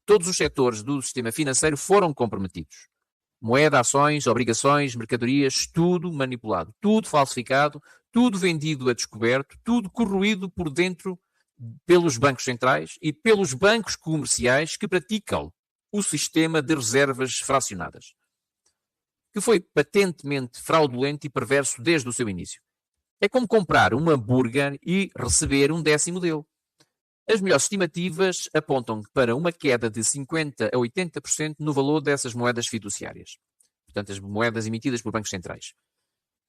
Todos os setores do sistema financeiro foram comprometidos. Moeda, ações, obrigações, mercadorias, tudo manipulado, tudo falsificado, tudo vendido a descoberto, tudo corroído por dentro pelos bancos centrais e pelos bancos comerciais que praticam o sistema de reservas fracionadas, que foi patentemente fraudulento e perverso desde o seu início. É como comprar um hambúrguer e receber um décimo dele. As melhores estimativas apontam para uma queda de 50% a 80% no valor dessas moedas fiduciárias. Portanto, as moedas emitidas por bancos centrais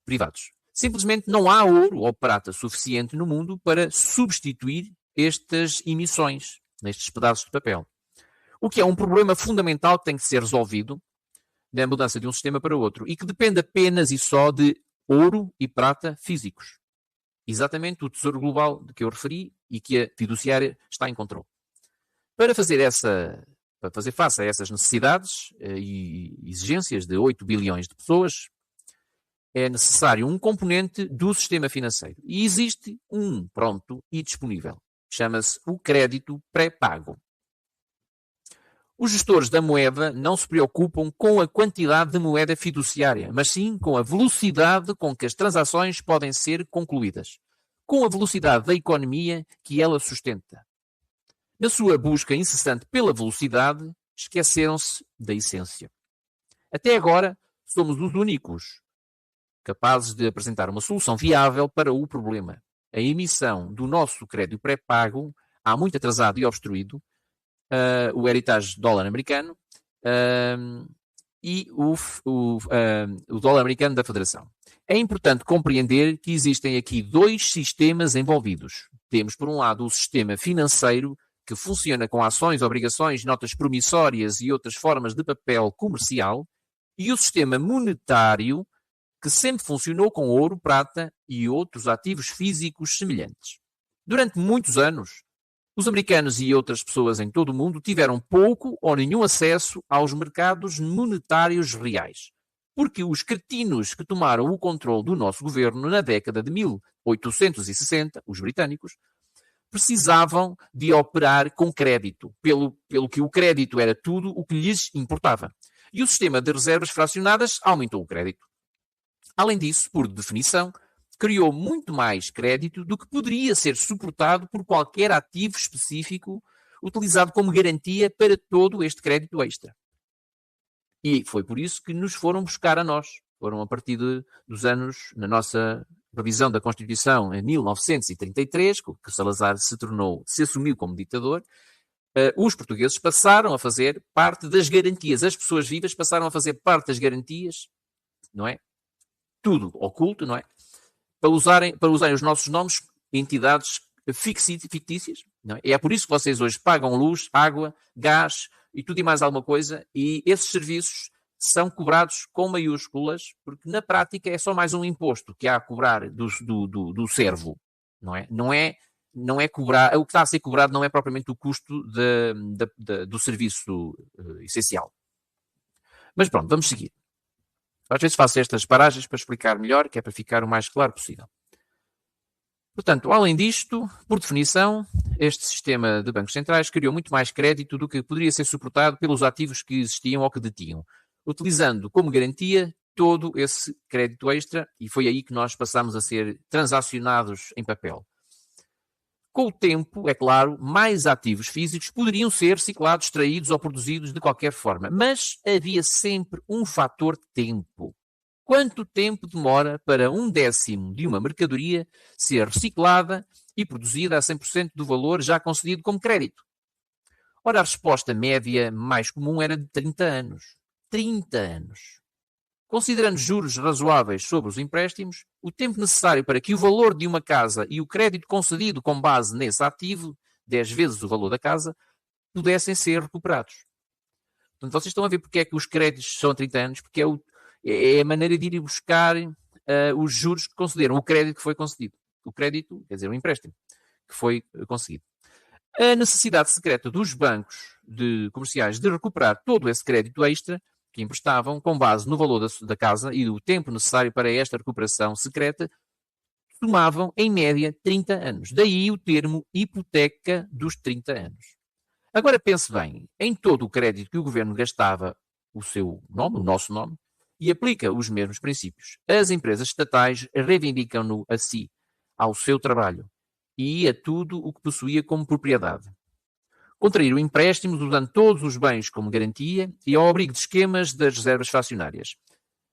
privados. Simplesmente não há ouro ou prata suficiente no mundo para substituir estas emissões, nestes pedaços de papel. O que é um problema fundamental que tem que ser resolvido na mudança de um sistema para outro e que depende apenas e só de ouro e prata físicos. Exatamente o Tesouro Global de que eu referi e que a fiduciária está em controle. Para fazer face a essas necessidades e exigências de 8 bilhões de pessoas, é necessário um componente do sistema financeiro. E existe um pronto e disponível. Chama-se o crédito pré-pago. Os gestores da moeda não se preocupam com a quantidade de moeda fiduciária, mas sim com a velocidade com que as transações podem ser concluídas, com a velocidade da economia que ela sustenta. Na sua busca incessante pela velocidade, esqueceram-se da essência. Até agora, somos os únicos capazes de apresentar uma solução viável para o problema. A emissão do nosso crédito pré-pago, há muito atrasado e obstruído, o heritage dólar americano e o dólar americano da Federação. É importante compreender que existem aqui dois sistemas envolvidos. Temos, por um lado, o sistema financeiro, que funciona com ações, obrigações, notas promissórias e outras formas de papel comercial, e o sistema monetário, que sempre funcionou com ouro, prata e outros ativos físicos semelhantes. Durante muitos anos, os americanos e outras pessoas em todo o mundo tiveram pouco ou nenhum acesso aos mercados monetários reais, porque os cretinos que tomaram o controle do nosso governo na década de 1860, os britânicos, precisavam de operar com crédito, pelo que o crédito era tudo o que lhes importava. E o sistema de reservas fracionadas aumentou o crédito. Além disso, por definição, criou muito mais crédito do que poderia ser suportado por qualquer ativo específico utilizado como garantia para todo este crédito extra. E foi por isso que nos foram buscar a nós. Foram a partir dos anos, na nossa revisão da Constituição, em 1933, que Salazar se assumiu como ditador, os portugueses passaram a fazer parte das garantias. As pessoas vivas passaram a fazer parte das garantias, não é? Tudo oculto, não é? Para usarem os nossos nomes em entidades fictícias. Não é? E é por isso que vocês hoje pagam luz, água, gás e tudo e mais alguma coisa, e esses serviços são cobrados com maiúsculas, porque na prática é só mais um imposto que há a cobrar do servo. Não é? Não é cobrar, o que está a ser cobrado não é propriamente o custo do serviço essencial. Mas pronto, vamos seguir. Às vezes faço estas paragens para explicar melhor, que é para ficar o mais claro possível. Portanto, além disto, por definição, este sistema de bancos centrais criou muito mais crédito do que poderia ser suportado pelos ativos que existiam ou que detinham, utilizando como garantia todo esse crédito extra, e foi aí que nós passamos a ser transacionados em papel. Com o tempo, é claro, mais ativos físicos poderiam ser reciclados, extraídos ou produzidos de qualquer forma. Mas havia sempre um fator tempo. Quanto tempo demora para 1/10 de uma mercadoria ser reciclada e produzida a 100% do valor já concedido como crédito? Ora, a resposta média mais comum era de 30 anos. 30 anos. Considerando juros razoáveis sobre os empréstimos, o tempo necessário para que o valor de uma casa e o crédito concedido com base nesse ativo, 10 vezes o valor da casa, pudessem ser recuperados. Portanto, vocês estão a ver porque é que os créditos são a 30 anos, porque é a maneira de ir buscar os juros que concederam, o crédito que foi concedido. O crédito, quer dizer, o empréstimo que foi conseguido. A necessidade secreta dos bancos comerciais de recuperar todo esse crédito extra que emprestavam, com base no valor da casa e do tempo necessário para esta recuperação secreta, tomavam, em média, 30 anos. Daí o termo hipoteca dos 30 anos. Agora pense bem, em todo o crédito que o governo gastava o seu nome, o nosso nome, e aplica os mesmos princípios. As empresas estatais reivindicam-no a si, ao seu trabalho. e a tudo o que possuía como propriedade. Contraíram empréstimos usando todos os bens como garantia e ao abrigo de esquemas das reservas fracionárias.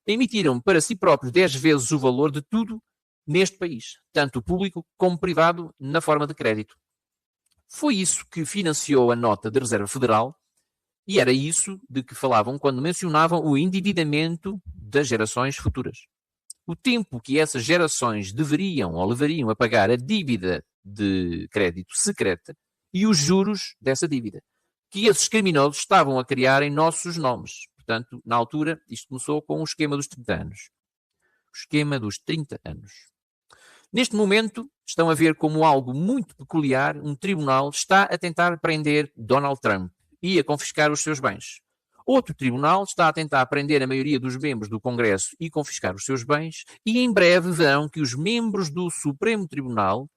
Emitiram para si próprios 10 vezes o valor de tudo neste país, tanto público como privado, na forma de crédito. Foi isso que financiou a nota da Reserva Federal e era isso de que falavam quando mencionavam o endividamento das gerações futuras. O tempo que essas gerações deveriam ou levariam a pagar a dívida de crédito secreta e os juros dessa dívida, que esses criminosos estavam a criar em nossos nomes. Portanto, na altura, isto começou com o esquema dos 30 anos. O esquema dos 30 anos. Neste momento, estão a ver como algo muito peculiar, um tribunal está a tentar prender Donald Trump e a confiscar os seus bens. Outro tribunal está a tentar prender a maioria dos membros do Congresso e confiscar os seus bens, e em breve verão que os membros do Supremo Tribunal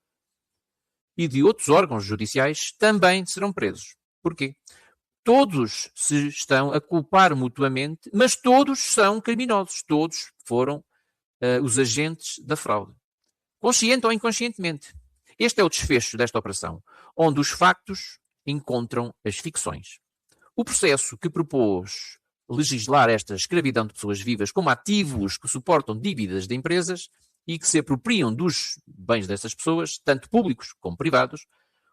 e de outros órgãos judiciais também serão presos. Porquê? Todos se estão a culpar mutuamente, mas todos são criminosos. Todos foram os agentes da fraude. Consciente ou inconscientemente. Este é o desfecho desta operação, onde os factos encontram as ficções. O processo que propôs legislar esta escravidão de pessoas vivas como ativos que suportam dívidas de empresas e que se apropriam dos bens dessas pessoas, tanto públicos como privados,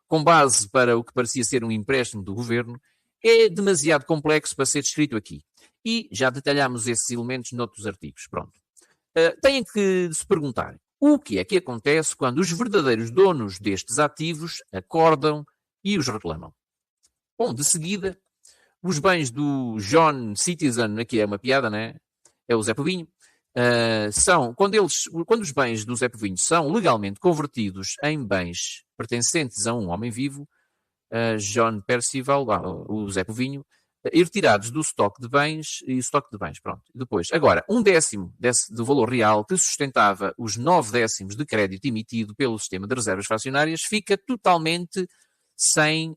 com base para o que parecia ser um empréstimo do governo, é demasiado complexo para ser descrito aqui. E já detalhámos esses elementos noutros artigos. Pronto. Têm que se perguntar o que é que acontece quando os verdadeiros donos destes ativos acordam e os reclamam. Bom, de seguida, os bens do John Citizen, aqui é uma piada, né? É o Zé Povinho, quando os bens do Zé Povinho são legalmente convertidos em bens pertencentes a um homem vivo, John Percival, o Zé Povinho, e retirados do estoque de bens, pronto. Depois, agora, 1/10 do valor real que sustentava os 9/10 de crédito emitido pelo sistema de reservas fracionárias fica totalmente sem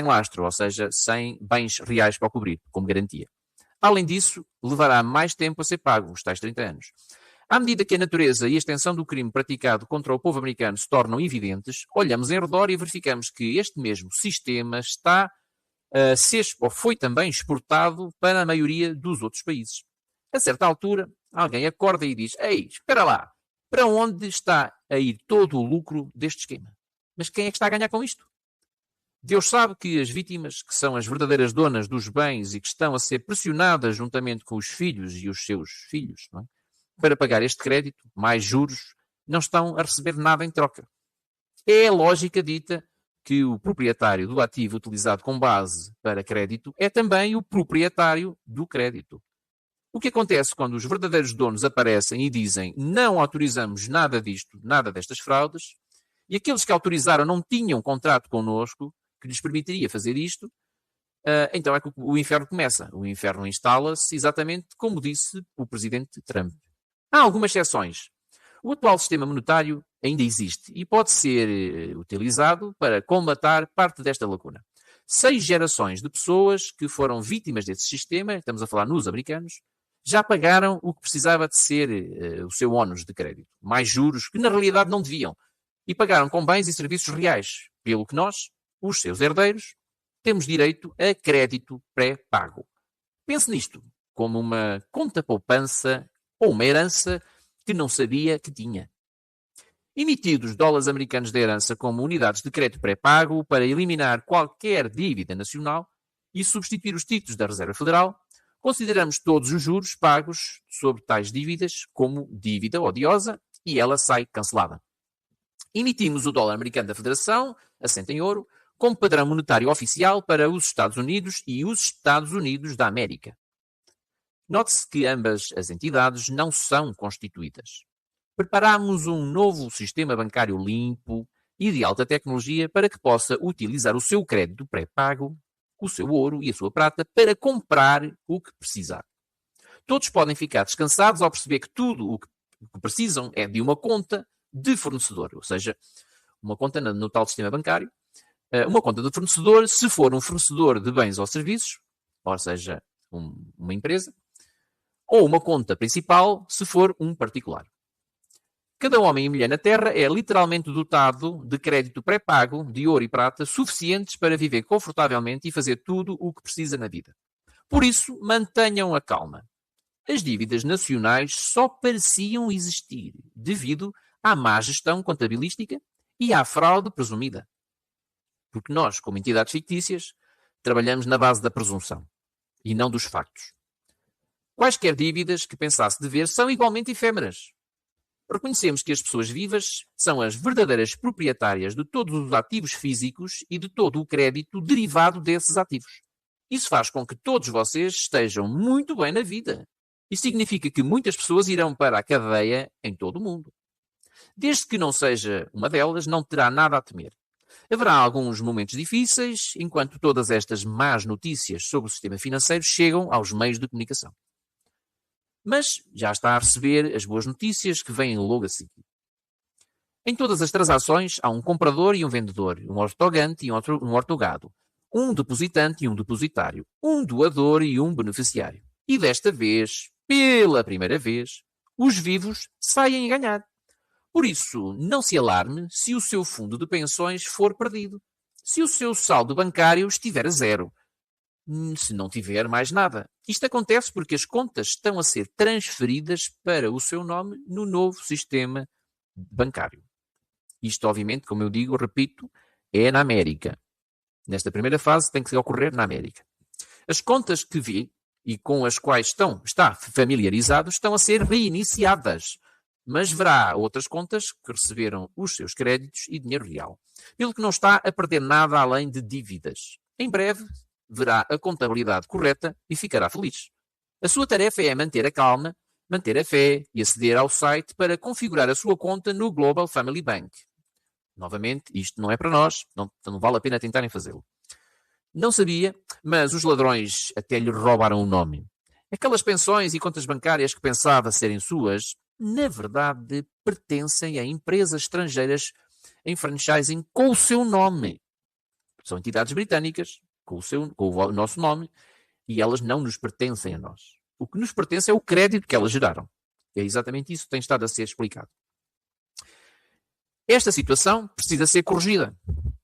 lastro, ou seja, sem bens reais para o cobrir, como garantia. Além disso, levará mais tempo a ser pago, os tais 30 anos. À medida que a natureza e a extensão do crime praticado contra o povo americano se tornam evidentes, olhamos em redor e verificamos que este mesmo sistema está ou foi também exportado para a maioria dos outros países. A certa altura, alguém acorda e diz: "Ei, espera lá, para onde está a ir todo o lucro deste esquema? Mas quem é que está a ganhar com isto?" Deus sabe que as vítimas, que são as verdadeiras donas dos bens e que estão a ser pressionadas juntamente com os filhos e os seus filhos, não é? Para pagar este crédito, mais juros, não estão a receber nada em troca. É a lógica dita que o proprietário do ativo utilizado com base para crédito é também o proprietário do crédito. O que acontece quando os verdadeiros donos aparecem e dizem: "Não autorizamos nada disto, nada destas fraudes", e aqueles que autorizaram não tinham contrato connosco que lhes permitiria fazer isto, então é que o inferno começa. O inferno instala-se exatamente como disse o presidente Trump. Há algumas exceções. O atual sistema monetário ainda existe e pode ser utilizado para combatar parte desta lacuna. 6 gerações de pessoas que foram vítimas desse sistema, estamos a falar nos americanos, já pagaram o que precisava de ser o seu ónus de crédito. Mais juros que na realidade não deviam. E pagaram com bens e serviços reais, pelo que nós, os seus herdeiros, temos direito a crédito pré-pago. Pense nisto como uma conta-poupança ou uma herança que não sabia que tinha. Emitidos dólares americanos de herança como unidades de crédito pré-pago para eliminar qualquer dívida nacional e substituir os títulos da Reserva Federal, consideramos todos os juros pagos sobre tais dívidas como dívida odiosa e ela sai cancelada. Emitimos o dólar americano da Federação, assente em ouro, como padrão monetário oficial para os Estados Unidos e os Estados Unidos da América. Note-se que ambas as entidades não são constituídas. Preparamos um novo sistema bancário limpo e de alta tecnologia para que possa utilizar o seu crédito pré-pago, o seu ouro e a sua prata para comprar o que precisar. Todos podem ficar descansados ao perceber que tudo o que precisam é de uma conta de fornecedor, ou seja, uma conta no tal sistema bancário, uma conta de fornecedor se for um fornecedor de bens ou serviços, ou seja, uma empresa, ou uma conta principal se for um particular. Cada homem e mulher na Terra é literalmente dotado de crédito pré-pago de ouro e prata suficientes para viver confortavelmente e fazer tudo o que precisa na vida. Por isso, mantenham a calma. As dívidas nacionais só pareciam existir devido à má gestão contabilística e à fraude presumida. Porque nós, como entidades fictícias, trabalhamos na base da presunção e não dos factos. Quaisquer dívidas que pensasse dever são igualmente efêmeras. Reconhecemos que as pessoas vivas são as verdadeiras proprietárias de todos os ativos físicos e de todo o crédito derivado desses ativos. Isso faz com que todos vocês estejam muito bem na vida. Isso significa que muitas pessoas irão para a cadeia em todo o mundo. Desde que não seja uma delas, não terá nada a temer. Haverá alguns momentos difíceis, enquanto todas estas más notícias sobre o sistema financeiro chegam aos meios de comunicação. Mas já está a receber as boas notícias que vêm logo a seguir. Em todas as transações há um comprador e um vendedor, um ortogante e um ortogado, um depositante e um depositário, um doador e um beneficiário. E desta vez, pela primeira vez, os vivos saem a ganhar. Por isso, não se alarme se o seu fundo de pensões for perdido, se o seu saldo bancário estiver a zero, se não tiver mais nada. Isto acontece porque as contas estão a ser transferidas para o seu nome no novo sistema bancário. Isto, obviamente, como eu digo, repito, é na América. Nesta primeira fase tem que ocorrer na América. As contas que vê e com as quais está familiarizado estão a ser reiniciadas. Mas verá outras contas que receberam os seus créditos e dinheiro real. Pelo que não está a perder nada além de dívidas. Em breve, verá a contabilidade correta e ficará feliz. A sua tarefa é manter a calma, manter a fé e aceder ao site para configurar a sua conta no Global Family Bank. Novamente, isto não é para nós, não vale a pena tentarem fazê-lo. Não sabia, mas os ladrões até lhe roubaram o nome. Aquelas pensões e contas bancárias que pensava serem suas, na verdade, pertencem a empresas estrangeiras em franchising com o seu nome. São entidades britânicas com o nosso nome e elas não nos pertencem a nós. O que nos pertence é o crédito que elas geraram. É exatamente isso que tem estado a ser explicado. Esta situação precisa ser corrigida.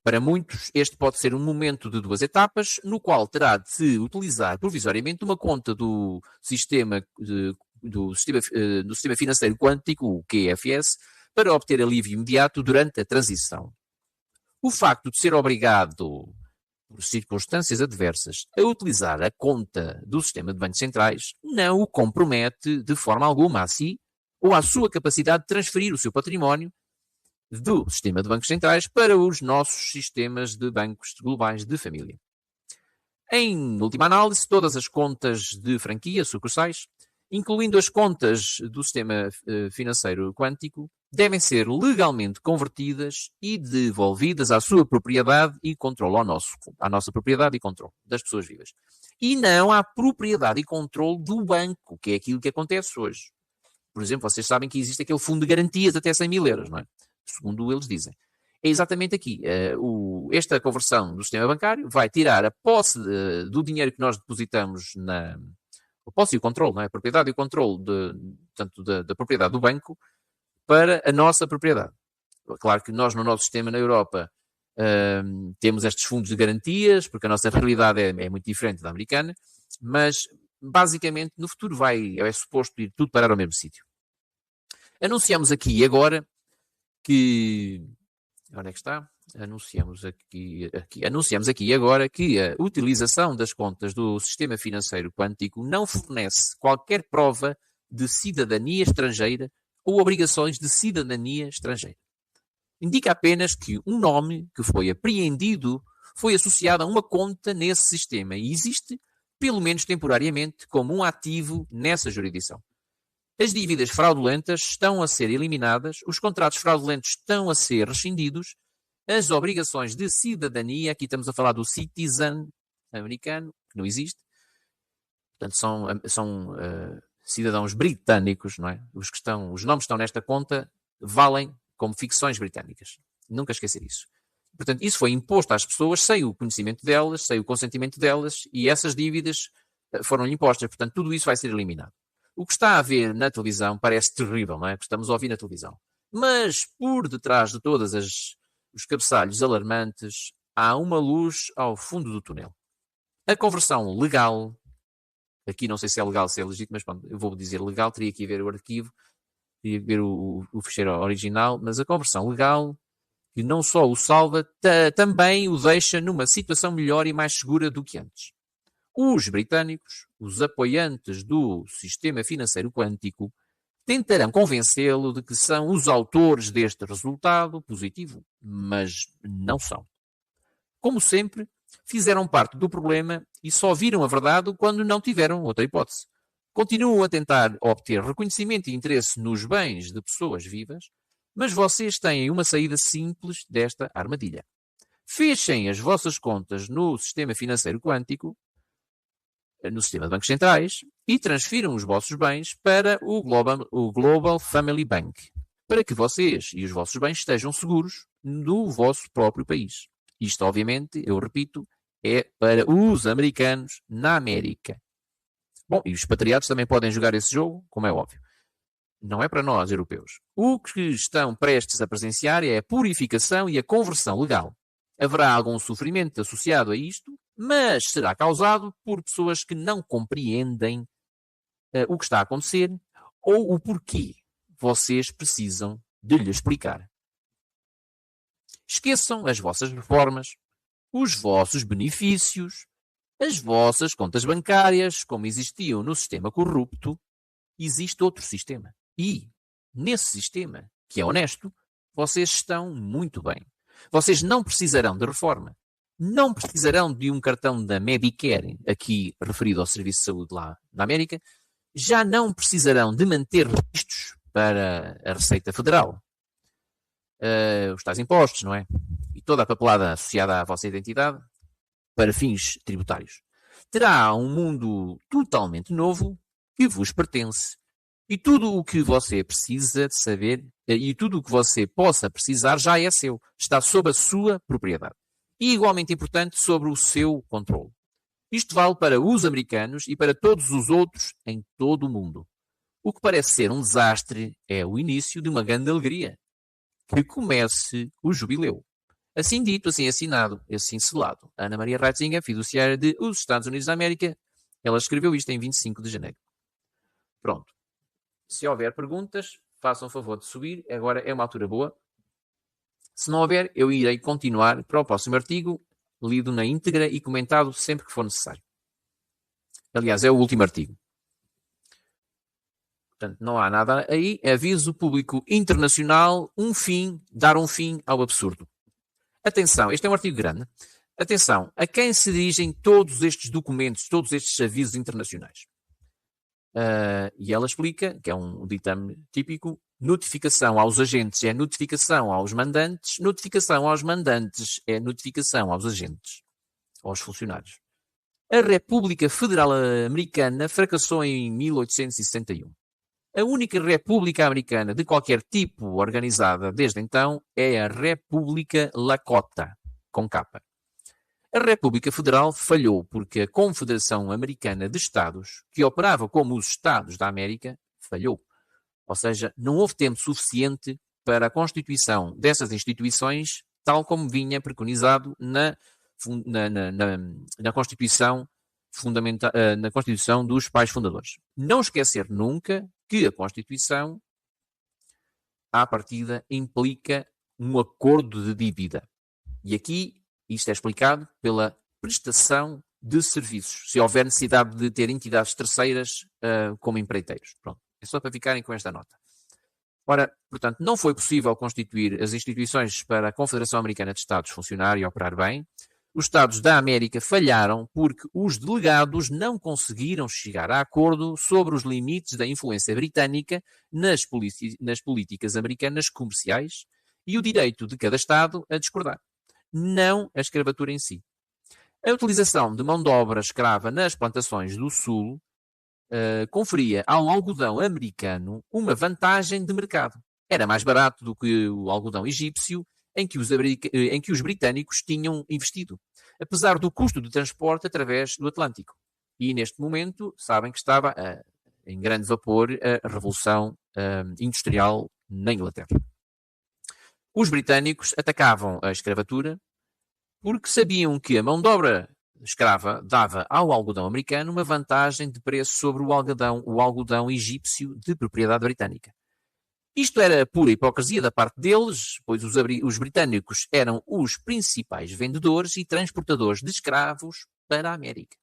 Para muitos, este pode ser um momento de 2 etapas, no qual terá de se utilizar provisoriamente uma conta do sistema financeiro quântico, o QFS, para obter alívio imediato durante a transição. O facto de ser obrigado, por circunstâncias adversas, a utilizar a conta do sistema de bancos centrais não o compromete de forma alguma a si ou à sua capacidade de transferir o seu património do sistema de bancos centrais para os nossos sistemas de bancos globais de família. Em última análise, todas as contas de franquia, sucursais, incluindo as contas do sistema financeiro quântico, devem ser legalmente convertidas e devolvidas à sua propriedade e controle, à nossa propriedade e controle das pessoas vivas. E não à propriedade e controle do banco, que é aquilo que acontece hoje. Por exemplo, vocês sabem que existe aquele fundo de garantias até 100 mil euros, não é? Segundo eles dizem. É exatamente aqui. Esta conversão do sistema bancário vai tirar a posse do dinheiro que nós depositamos a posse e o controle, não é? A propriedade e o controle da propriedade do banco para a nossa propriedade. Claro que nós, no nosso sistema na Europa, temos estes fundos de garantias, porque a nossa realidade é muito diferente da americana, mas, basicamente, no futuro é suposto ir tudo parar ao mesmo sítio. Anunciamos aqui e agora que... Onde é que está? Anunciamos aqui e agora que a utilização das contas do sistema financeiro quântico não fornece qualquer prova de cidadania estrangeira ou obrigações de cidadania estrangeira. Indica apenas que um nome que foi apreendido foi associado a uma conta nesse sistema e existe, pelo menos temporariamente, como um ativo nessa jurisdição. As dívidas fraudulentas estão a ser eliminadas, os contratos fraudulentos estão a ser rescindidos, as obrigações de cidadania, aqui estamos a falar do citizen americano, que não existe, portanto são cidadãos britânicos, não é? Os nomes que estão nesta conta valem como ficções britânicas. Nunca esquecer isso. Portanto, isso foi imposto às pessoas sem o conhecimento delas, sem o consentimento delas, e essas dívidas foram-lhe impostas. Portanto, tudo isso vai ser eliminado. O que está a ver na televisão parece terrível, não é? Porque estamos a ouvir na televisão. Mas por detrás de todas os cabeçalhos alarmantes, há uma luz ao fundo do túnel. A conversão legal, aqui não sei se é legal, se é legítimo, mas pronto, eu vou dizer legal, teria que ver o arquivo, teria que ver o ficheiro original, mas a conversão legal, que não só o salva, também o deixa numa situação melhor e mais segura do que antes. Os britânicos, os apoiantes do sistema financeiro quântico, tentarão convencê-lo de que são os autores deste resultado positivo, mas não são. Como sempre, fizeram parte do problema e só viram a verdade quando não tiveram outra hipótese. Continuam a tentar obter reconhecimento e interesse nos bens de pessoas vivas, mas vocês têm uma saída simples desta armadilha. Fechem as vossas contas no sistema financeiro quântico, no sistema de bancos centrais, e transfiram os vossos bens para o Global Family Bank, para que vocês e os vossos bens estejam seguros no vosso próprio país. Isto, obviamente, eu repito, é para os americanos na América. Bom, e os expatriados também podem jogar esse jogo, como é óbvio. Não é para nós, europeus. O que estão prestes a presenciar é a purificação e a conversão legal. Haverá algum sofrimento associado a isto, mas será causado por pessoas que não compreendem o que está a acontecer ou o porquê vocês precisam de lhe explicar. Esqueçam as vossas reformas, os vossos benefícios, as vossas contas bancárias, como existiam no sistema corrupto. Existe outro sistema. E, nesse sistema, que é honesto, vocês estão muito bem. Vocês não precisarão de reforma. Não precisarão de um cartão da Medicare, aqui referido ao Serviço de Saúde lá na América. Já não precisarão de manter registros para a Receita Federal. Os tais impostos, não é? E toda a papelada associada à vossa identidade para fins tributários. Terá um mundo totalmente novo que vos pertence. E tudo o que você precisa de saber e tudo o que você possa precisar já é seu. Está sob a sua propriedade. E igualmente importante, sobre o seu controle. Isto vale para os americanos e para todos os outros em todo o mundo. O que parece ser um desastre é o início de uma grande alegria. Que comece o jubileu. Assim dito, assim assinado, assim selado. Ana Maria Ratzinger, fiduciária de Os Estados Unidos da América. Ela escreveu isto em 25 de janeiro. Pronto. Se houver perguntas, façam o favor de subir. Agora é uma altura boa. Se não houver, eu irei continuar para o próximo artigo, lido na íntegra e comentado sempre que for necessário. Aliás, é o último artigo. Portanto, não há nada aí. Aviso público internacional, dar um fim ao absurdo. Atenção, este é um artigo grande. Atenção, a quem se dirigem todos estes documentos, todos estes avisos internacionais? E ela explica, que é um ditame típico, notificação aos agentes é notificação aos mandantes é notificação aos agentes, aos funcionários. A República Federal Americana fracassou em 1861. A única república americana de qualquer tipo organizada desde então é a República Lakota, com capa. A República Federal falhou porque a Confederação Americana de Estados, que operava como os Estados da América, falhou. Ou seja, não houve tempo suficiente para a constituição dessas instituições, tal como vinha preconizado na Constituição na Constituição dos pais fundadores. Não esquecer nunca que a Constituição, à partida, implica um acordo de dívida. E aqui isto é explicado pela prestação de serviços, se houver necessidade de ter entidades terceiras como empreiteiros. Pronto, é só para ficarem com esta nota. Ora, portanto, não foi possível constituir as instituições para a Confederação Americana de Estados funcionar e operar bem. Os Estados da América falharam porque os delegados não conseguiram chegar a acordo sobre os limites da influência britânica nas políticas americanas comerciais e o direito de cada Estado a discordar, não a escravatura em si. A utilização de mão de obra escrava nas plantações do Sul conferia ao algodão americano uma vantagem de mercado. Era mais barato do que o algodão egípcio em que os britânicos tinham investido, apesar do custo de transporte através do Atlântico. E neste momento, sabem que estava em grande vapor a Revolução Industrial na Inglaterra. Os britânicos atacavam a escravatura porque sabiam que a mão de obra escrava dava ao algodão americano uma vantagem de preço sobre o algodão egípcio de propriedade britânica. Isto era pura hipocrisia da parte deles, pois os britânicos eram os principais vendedores e transportadores de escravos para a América.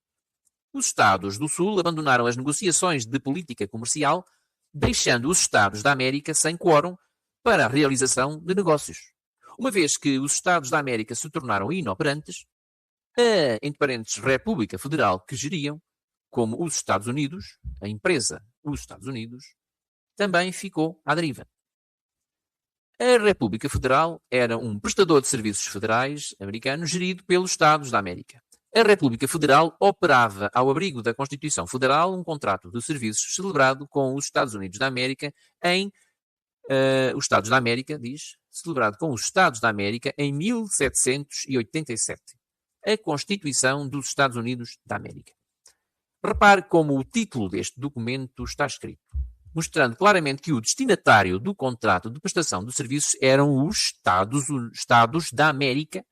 Os Estados do Sul abandonaram as negociações de política comercial, deixando os Estados da América sem quórum para a realização de negócios. Uma vez que os Estados da América se tornaram inoperantes, a, entre parênteses, República Federal que geriam, como os Estados Unidos, a empresa os Estados Unidos, também ficou à deriva. A República Federal era um prestador de serviços federais americano gerido pelos Estados da América. A República Federal operava ao abrigo da Constituição Federal um contrato de serviços celebrado com os Estados Unidos da América celebrado com os Estados da América em 1787. A Constituição dos Estados Unidos da América. Repare como o título deste documento está escrito, mostrando claramente que o destinatário do contrato de prestação de serviços eram os Estados da América,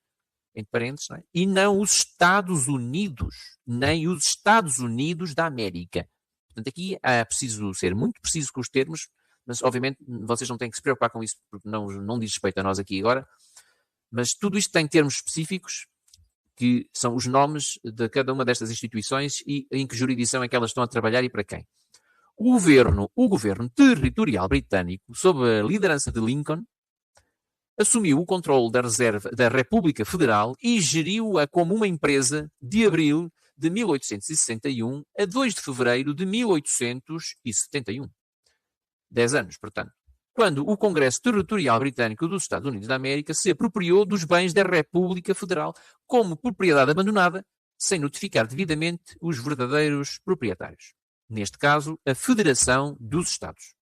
entre parênteses, não é? E não os Estados Unidos, nem os Estados Unidos da América. Portanto, aqui é preciso ser muito preciso com os termos, mas obviamente vocês não têm que se preocupar com isso, porque não diz respeito a nós aqui agora. Mas tudo isto tem termos específicos, que são os nomes de cada uma destas instituições e em que jurisdição é que elas estão a trabalhar e para quem. O governo territorial britânico, sob a liderança de Lincoln, assumiu o controle da República Federal e geriu-a como uma empresa de abril de 1861 a 2 de fevereiro de 1871. 10 anos, portanto. Quando o Congresso Territorial Britânico dos Estados Unidos da América se apropriou dos bens da República Federal como propriedade abandonada, sem notificar devidamente os verdadeiros proprietários. Neste caso, a Federação dos Estados,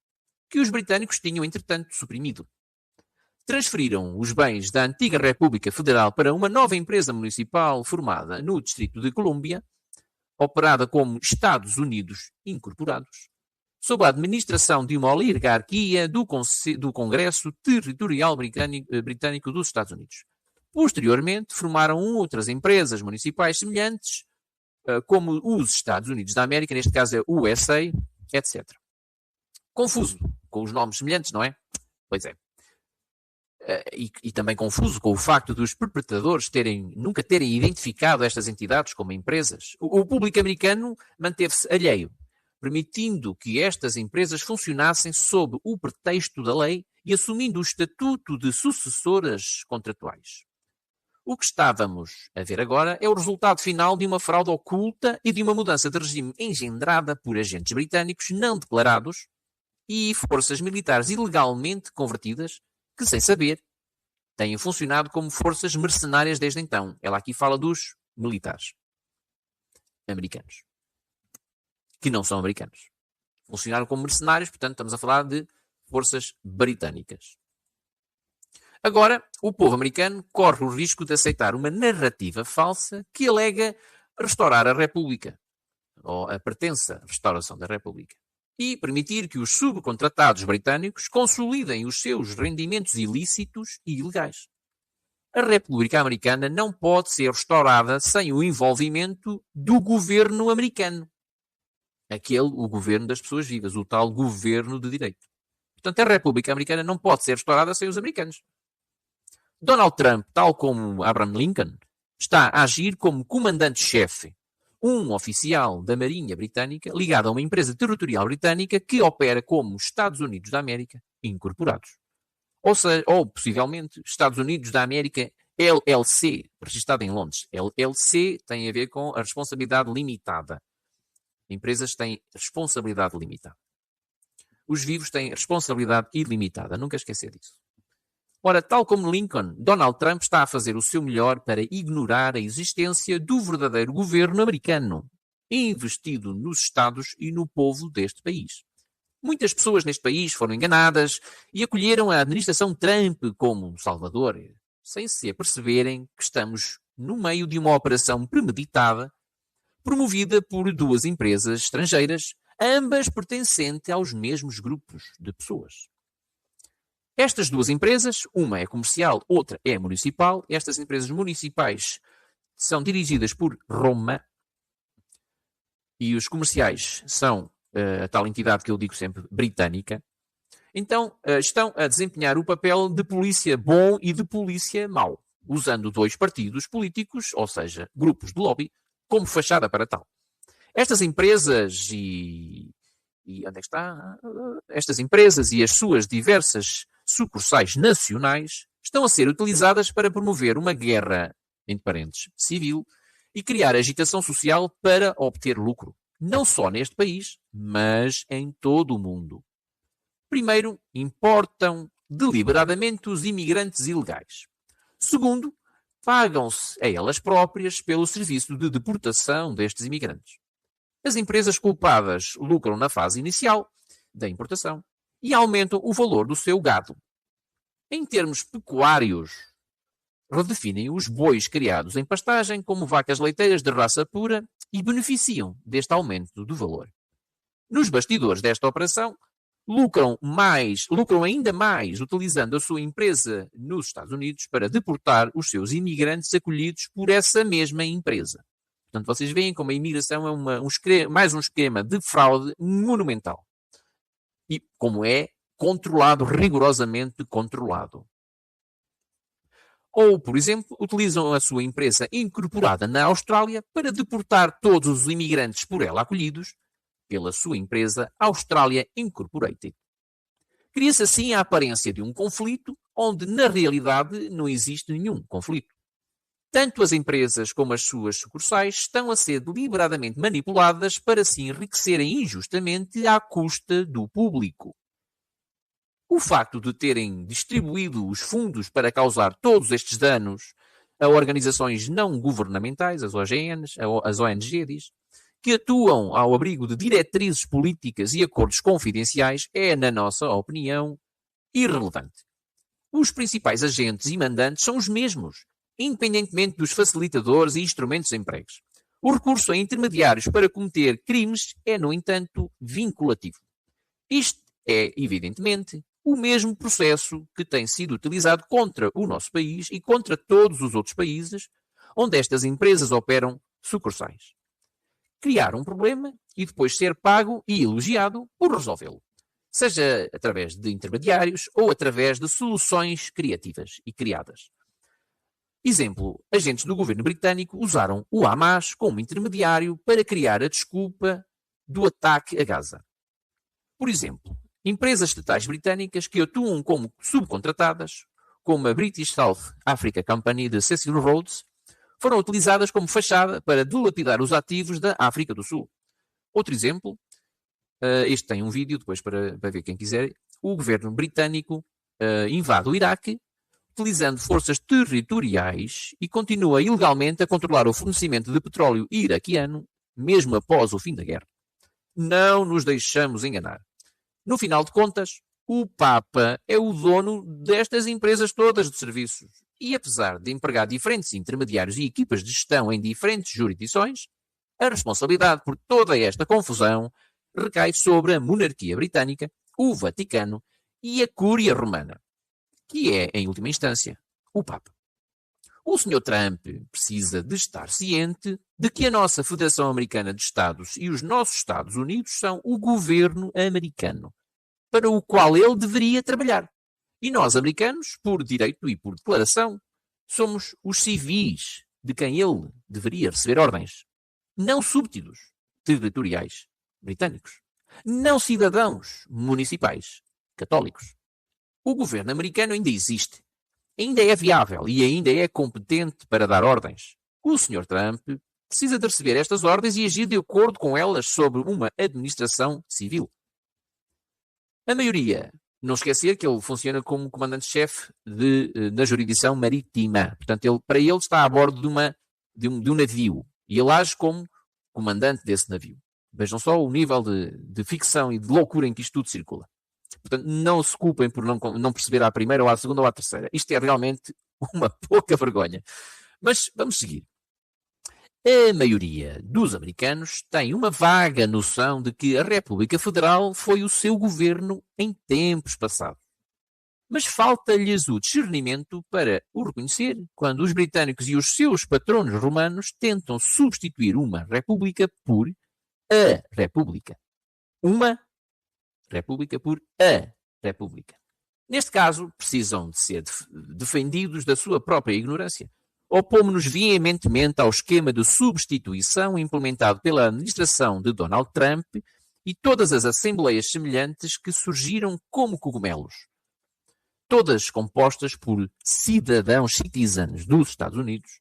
que os britânicos tinham, entretanto, suprimido. Transferiram os bens da antiga República Federal para uma nova empresa municipal formada no Distrito de Colômbia, operada como Estados Unidos Incorporados, sob a administração de uma oligarquia do Congresso Territorial Britânico dos Estados Unidos. Posteriormente, formaram outras empresas municipais semelhantes, como os Estados Unidos da América, neste caso é o USA, etc. Confuso com os nomes semelhantes, não é? Pois é. E também confuso com o facto dos perpetradores nunca terem identificado estas entidades como empresas. O público americano manteve-se alheio, permitindo que estas empresas funcionassem sob o pretexto da lei e assumindo o estatuto de sucessoras contratuais. O que estávamos a ver agora é o resultado final de uma fraude oculta e de uma mudança de regime engendrada por agentes britânicos não declarados e forças militares ilegalmente convertidas que, sem saber, têm funcionado como forças mercenárias desde então. Ela aqui fala dos militares americanos, que não são americanos. Funcionaram como mercenários, portanto, estamos a falar de forças britânicas. Agora, o povo americano corre o risco de aceitar uma narrativa falsa que alega restaurar a República, ou a pretensa restauração da República, e permitir que os subcontratados britânicos consolidem os seus rendimentos ilícitos e ilegais. A República Americana não pode ser restaurada sem o envolvimento do governo americano. O governo das pessoas vivas, o tal governo de direito. Portanto, a República Americana não pode ser restaurada sem os americanos. Donald Trump, tal como Abraham Lincoln, está a agir como comandante-chefe, um oficial da Marinha Britânica ligado a uma empresa territorial britânica que opera como Estados Unidos da América Incorporados. Ou possivelmente, Estados Unidos da América LLC, registrado em Londres. LLC tem a ver com a responsabilidade limitada. Empresas têm responsabilidade limitada. Os vivos têm responsabilidade ilimitada. Nunca esquecer disso. Ora, tal como Lincoln, Donald Trump está a fazer o seu melhor para ignorar a existência do verdadeiro governo americano, investido nos Estados e no povo deste país. Muitas pessoas neste país foram enganadas e acolheram a administração Trump como um salvador, sem se aperceberem que estamos no meio de uma operação premeditada, promovida por duas empresas estrangeiras, ambas pertencentes aos mesmos grupos de pessoas. Estas duas empresas, uma é comercial, outra é municipal. Estas empresas municipais são dirigidas por Roma e os comerciais são a tal entidade que eu digo sempre, britânica. Então, estão a desempenhar o papel de polícia bom e de polícia mau, usando dois partidos políticos, ou seja, grupos de lobby, como fachada para tal. Estas empresas onde é que está? Estas empresas e as suas diversas sucursais nacionais estão a ser utilizadas para promover uma guerra, entre parênteses, civil, e criar agitação social para obter lucro. Não só neste país, mas em todo o mundo. Primeiro, importam deliberadamente os imigrantes ilegais. Segundo, pagam-se a elas próprias pelo serviço de deportação destes imigrantes. As empresas culpadas lucram na fase inicial da importação e aumentam o valor do seu gado. Em termos pecuários, redefinem os bois criados em pastagem como vacas leiteiras de raça pura e beneficiam deste aumento do valor. Nos bastidores desta operação, lucram ainda mais utilizando a sua empresa nos Estados Unidos para deportar os seus imigrantes acolhidos por essa mesma empresa. Portanto, vocês veem como a imigração é mais um esquema de fraude monumental. E como é controlado, rigorosamente controlado. Ou, por exemplo, utilizam a sua empresa incorporada na Austrália para deportar todos os imigrantes por ela acolhidos pela sua empresa Australia Incorporated. Cria-se assim a aparência de um conflito, onde na realidade não existe nenhum conflito. Tanto as empresas como as suas sucursais estão a ser deliberadamente manipuladas para se enriquecerem injustamente à custa do público. O facto de terem distribuído os fundos para causar todos estes danos a organizações não governamentais, as ONGs, que atuam ao abrigo de diretrizes políticas e acordos confidenciais, é, na nossa opinião, irrelevante. Os principais agentes e mandantes são os mesmos, independentemente dos facilitadores e instrumentos empregos. O recurso a intermediários para cometer crimes é, no entanto, vinculativo. Isto é, evidentemente, o mesmo processo que tem sido utilizado contra o nosso país e contra todos os outros países onde estas empresas operam sucursais. Criar um problema e depois ser pago e elogiado por resolvê-lo, seja através de intermediários ou através de soluções criativas e criadas. Exemplo, agentes do governo britânico usaram o Hamas como intermediário para criar a desculpa do ataque a Gaza. Por exemplo, empresas estatais britânicas que atuam como subcontratadas, como a British South Africa Company de Cecil Rhodes, foram utilizadas como fachada para dilapidar os ativos da África do Sul. Outro exemplo, este tem um vídeo, depois para ver quem quiser, o governo britânico invade o Iraque, utilizando forças territoriais e continua ilegalmente a controlar o fornecimento de petróleo iraquiano, mesmo após o fim da guerra. Não nos deixamos enganar. No final de contas, o Papa é o dono destas empresas todas de serviços. E apesar de empregar diferentes intermediários e equipas de gestão em diferentes jurisdições, a responsabilidade por toda esta confusão recai sobre a monarquia britânica, o Vaticano e a Cúria Romana, que é, em última instância, o Papa. O Sr. Trump precisa de estar ciente de que a nossa Federação Americana de Estados e os nossos Estados Unidos são o governo americano, para o qual ele deveria trabalhar. E nós, americanos, por direito e por declaração, somos os civis de quem ele deveria receber ordens. Não súbditos territoriais britânicos. Não cidadãos municipais católicos. O governo americano ainda existe. Ainda é viável e ainda é competente para dar ordens. O Sr. Trump precisa de receber estas ordens e agir de acordo com elas sobre uma administração civil. A maioria, não esquecer que ele funciona como comandante-chefe da jurisdição marítima. Portanto, para ele está a bordo de um navio e ele age como comandante desse navio. Vejam só o nível de ficção e de loucura em que isto tudo circula. Portanto, não se culpem por não perceber à primeira, ou à segunda, ou à terceira. Isto é realmente uma pouca vergonha. Mas vamos seguir. A maioria dos americanos tem uma vaga noção de que a República Federal foi o seu governo em tempos passados. mas falta-lhes o discernimento para o reconhecer quando os britânicos e os seus patronos romanos tentam substituir uma república por a república. Uma república por a república. Neste caso, precisam de ser defendidos da sua própria ignorância. Opomos-nos veementemente ao esquema de substituição implementado pela administração de Donald Trump e todas as assembleias semelhantes que surgiram como cogumelos. Todas compostas por cidadãos citizens dos Estados Unidos.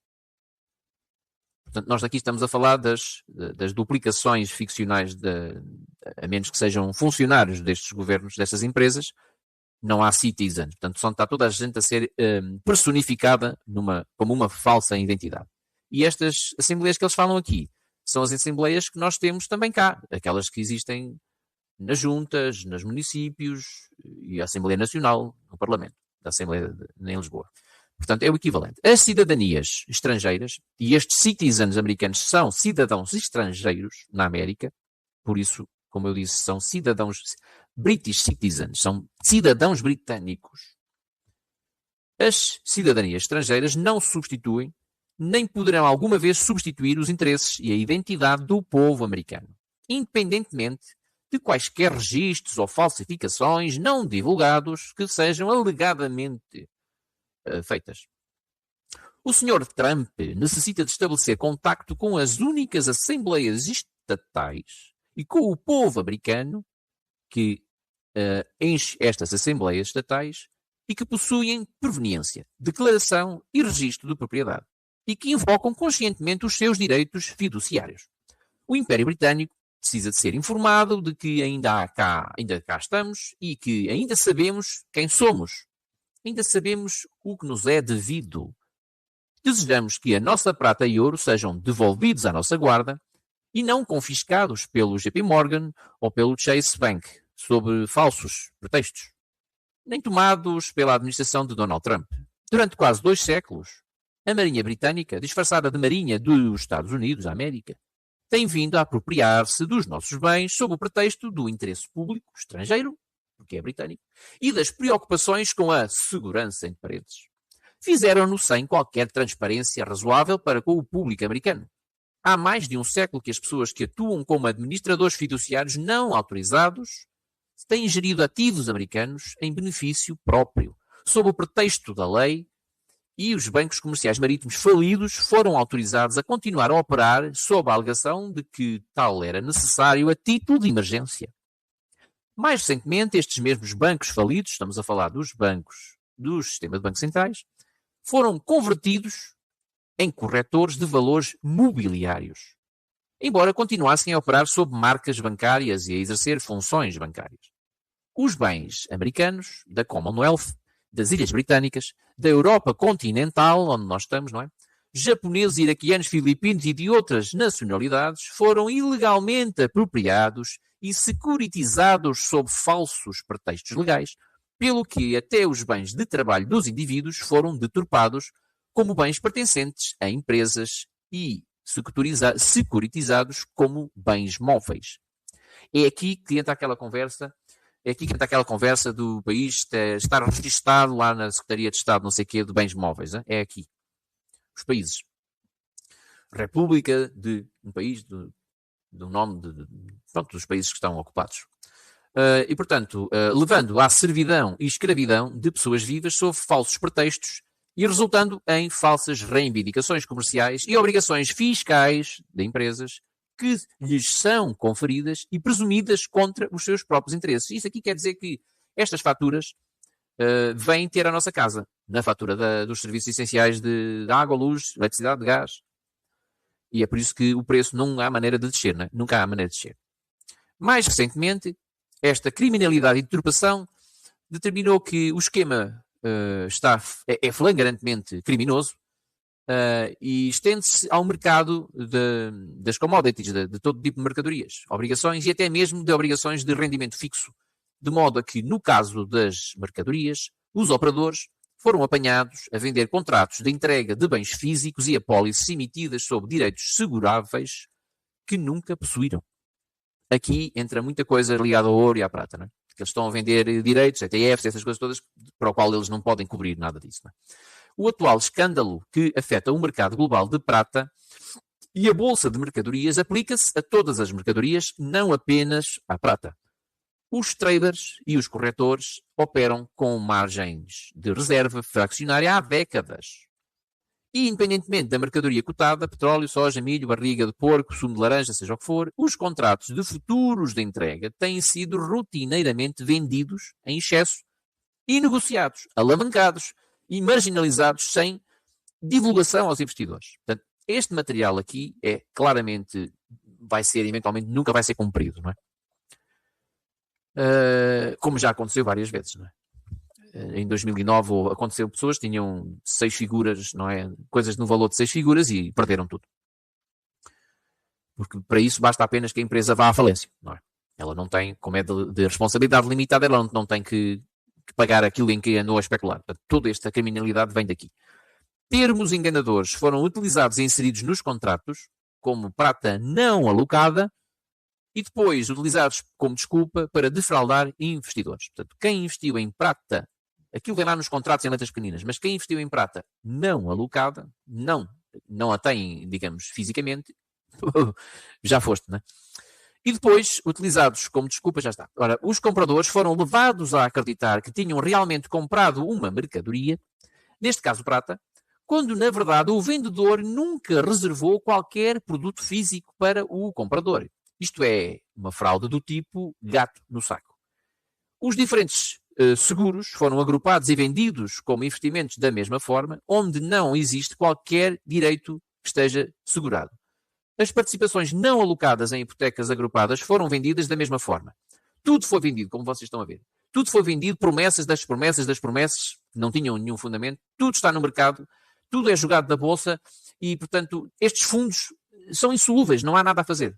Portanto, nós aqui estamos a falar das duplicações ficcionais, a menos que sejam funcionários destes governos, destas empresas, não há citizens. Portanto, está toda a gente a ser personificada como uma falsa identidade. E estas assembleias que eles falam aqui são as assembleias que nós temos também cá, aquelas que existem nas juntas, nos municípios e a Assembleia Nacional, no Parlamento, da Assembleia em Lisboa. Portanto, é o equivalente. As cidadanias estrangeiras, e estes citizens americanos são cidadãos estrangeiros na América, por isso, como eu disse, são cidadãos British citizens, são cidadãos britânicos. As cidadanias estrangeiras não substituem, nem poderão alguma vez substituir os interesses e a identidade do povo americano, independentemente de quaisquer registros ou falsificações não divulgados que sejam alegadamente feitas. O Sr. Trump necessita de estabelecer contacto com as únicas assembleias estatais e com o povo americano que enche estas assembleias estatais e que possuem proveniência, declaração e registro de propriedade e que invocam conscientemente os seus direitos fiduciários. O Império Britânico precisa de ser informado de que ainda cá estamos e que ainda sabemos quem somos. Ainda sabemos o que nos é devido. Desejamos que a nossa prata e ouro sejam devolvidos à nossa guarda e não confiscados pelo JP Morgan ou pelo Chase Bank, sob falsos pretextos, nem tomados pela administração de Donald Trump. Durante quase 2 séculos, a Marinha Britânica, disfarçada de Marinha dos Estados Unidos da América, tem vindo a apropriar-se dos nossos bens sob o pretexto do interesse público estrangeiro, porque é britânico, e das preocupações com a segurança entre paredes. Fizeram-no sem qualquer transparência razoável para com o público americano. Há mais de um século que as pessoas que atuam como administradores fiduciários não autorizados têm gerido ativos americanos em benefício próprio, sob o pretexto da lei, e os bancos comerciais marítimos falidos foram autorizados a continuar a operar sob a alegação de que tal era necessário a título de emergência. Mais recentemente, estes mesmos bancos falidos, estamos a falar dos bancos do sistema de bancos centrais, foram convertidos em corretores de valores mobiliários, embora continuassem a operar sob marcas bancárias e a exercer funções bancárias. Os bens americanos, da Commonwealth, das Ilhas Britânicas, da Europa continental, onde nós estamos, não é? Japoneses, iraquianos, filipinos e de outras nacionalidades foram ilegalmente apropriados e securitizados sob falsos pretextos legais, pelo que até os bens de trabalho dos indivíduos foram deturpados como bens pertencentes a empresas e securitizados como bens móveis. É aqui que entra aquela conversa do país estar registado lá na Secretaria de Estado, não sei o quê, de bens móveis. Hein? É aqui. Os países. República de um país, do nome dos países que estão ocupados. E, portanto, levando à servidão e escravidão de pessoas vivas sob falsos pretextos e resultando em falsas reivindicações comerciais e obrigações fiscais de empresas que lhes são conferidas e presumidas contra os seus próprios interesses. Isso aqui quer dizer que estas faturas vêm ter a nossa casa, na fatura dos serviços essenciais de água, luz, eletricidade, de gás. E é por isso que o preço não há maneira de descer, não é? Nunca há maneira de descer. Mais recentemente, esta criminalidade e deturpação determinou que o esquema é flagrantemente criminoso e estende-se ao mercado das commodities, de todo tipo de mercadorias, obrigações e até mesmo de obrigações de rendimento fixo, de modo a que, no caso das mercadorias, os operadores foram apanhados a vender contratos de entrega de bens físicos e apólices emitidas sob direitos seguráveis que nunca possuíram. Aqui entra muita coisa ligada ao ouro e à prata, não é? eles estão a vender direitos, ETFs, essas coisas todas, para o qual eles não podem cobrir nada disso. Não é? O atual escândalo que afeta o mercado global de prata e a bolsa de mercadorias aplica-se a todas as mercadorias, não apenas à prata. Os traders e os corretores operam com margens de reserva fraccionária há décadas. E, independentemente da mercadoria cotada, petróleo, soja, milho, barriga de porco, sumo de laranja, seja o que for, os contratos de futuros de entrega têm sido rotineiramente vendidos em excesso e negociados, alavancados e marginalizados sem divulgação aos investidores. Portanto, este material aqui é claramente, vai ser, eventualmente, nunca vai ser cumprido, não é? Como já aconteceu várias vezes, não é? Em 2009 aconteceu, pessoas tinham 6 figuras, não é? Coisas no valor de 6 figuras e perderam tudo. Porque para isso basta apenas que a empresa vá à falência, não é? Ela não tem, como é de responsabilidade limitada, ela não tem que pagar aquilo em que andou a especular. Portanto, toda esta criminalidade vem daqui. Termos enganadores foram utilizados e inseridos nos contratos como prata não alocada e depois utilizados como desculpa para defraudar investidores. Portanto, quem investiu em prata, aquilo vem lá nos contratos em letras pequeninas, mas quem investiu em prata não alocada, não a tem, digamos, fisicamente, já foste, não é? E depois, utilizados como desculpa, já está. Ora, os compradores foram levados a acreditar que tinham realmente comprado uma mercadoria, neste caso prata, quando, na verdade, o vendedor nunca reservou qualquer produto físico para o comprador. Isto é uma fraude do tipo gato no saco. Os diferentes seguros foram agrupados e vendidos como investimentos da mesma forma, onde não existe qualquer direito que esteja segurado. As participações não alocadas em hipotecas agrupadas foram vendidas da mesma forma. Tudo foi vendido, como vocês estão a ver. Tudo foi vendido, promessas das promessas, não tinham nenhum fundamento. Tudo está no mercado, tudo é jogado na bolsa e, portanto, estes fundos são insolúveis, não há nada a fazer.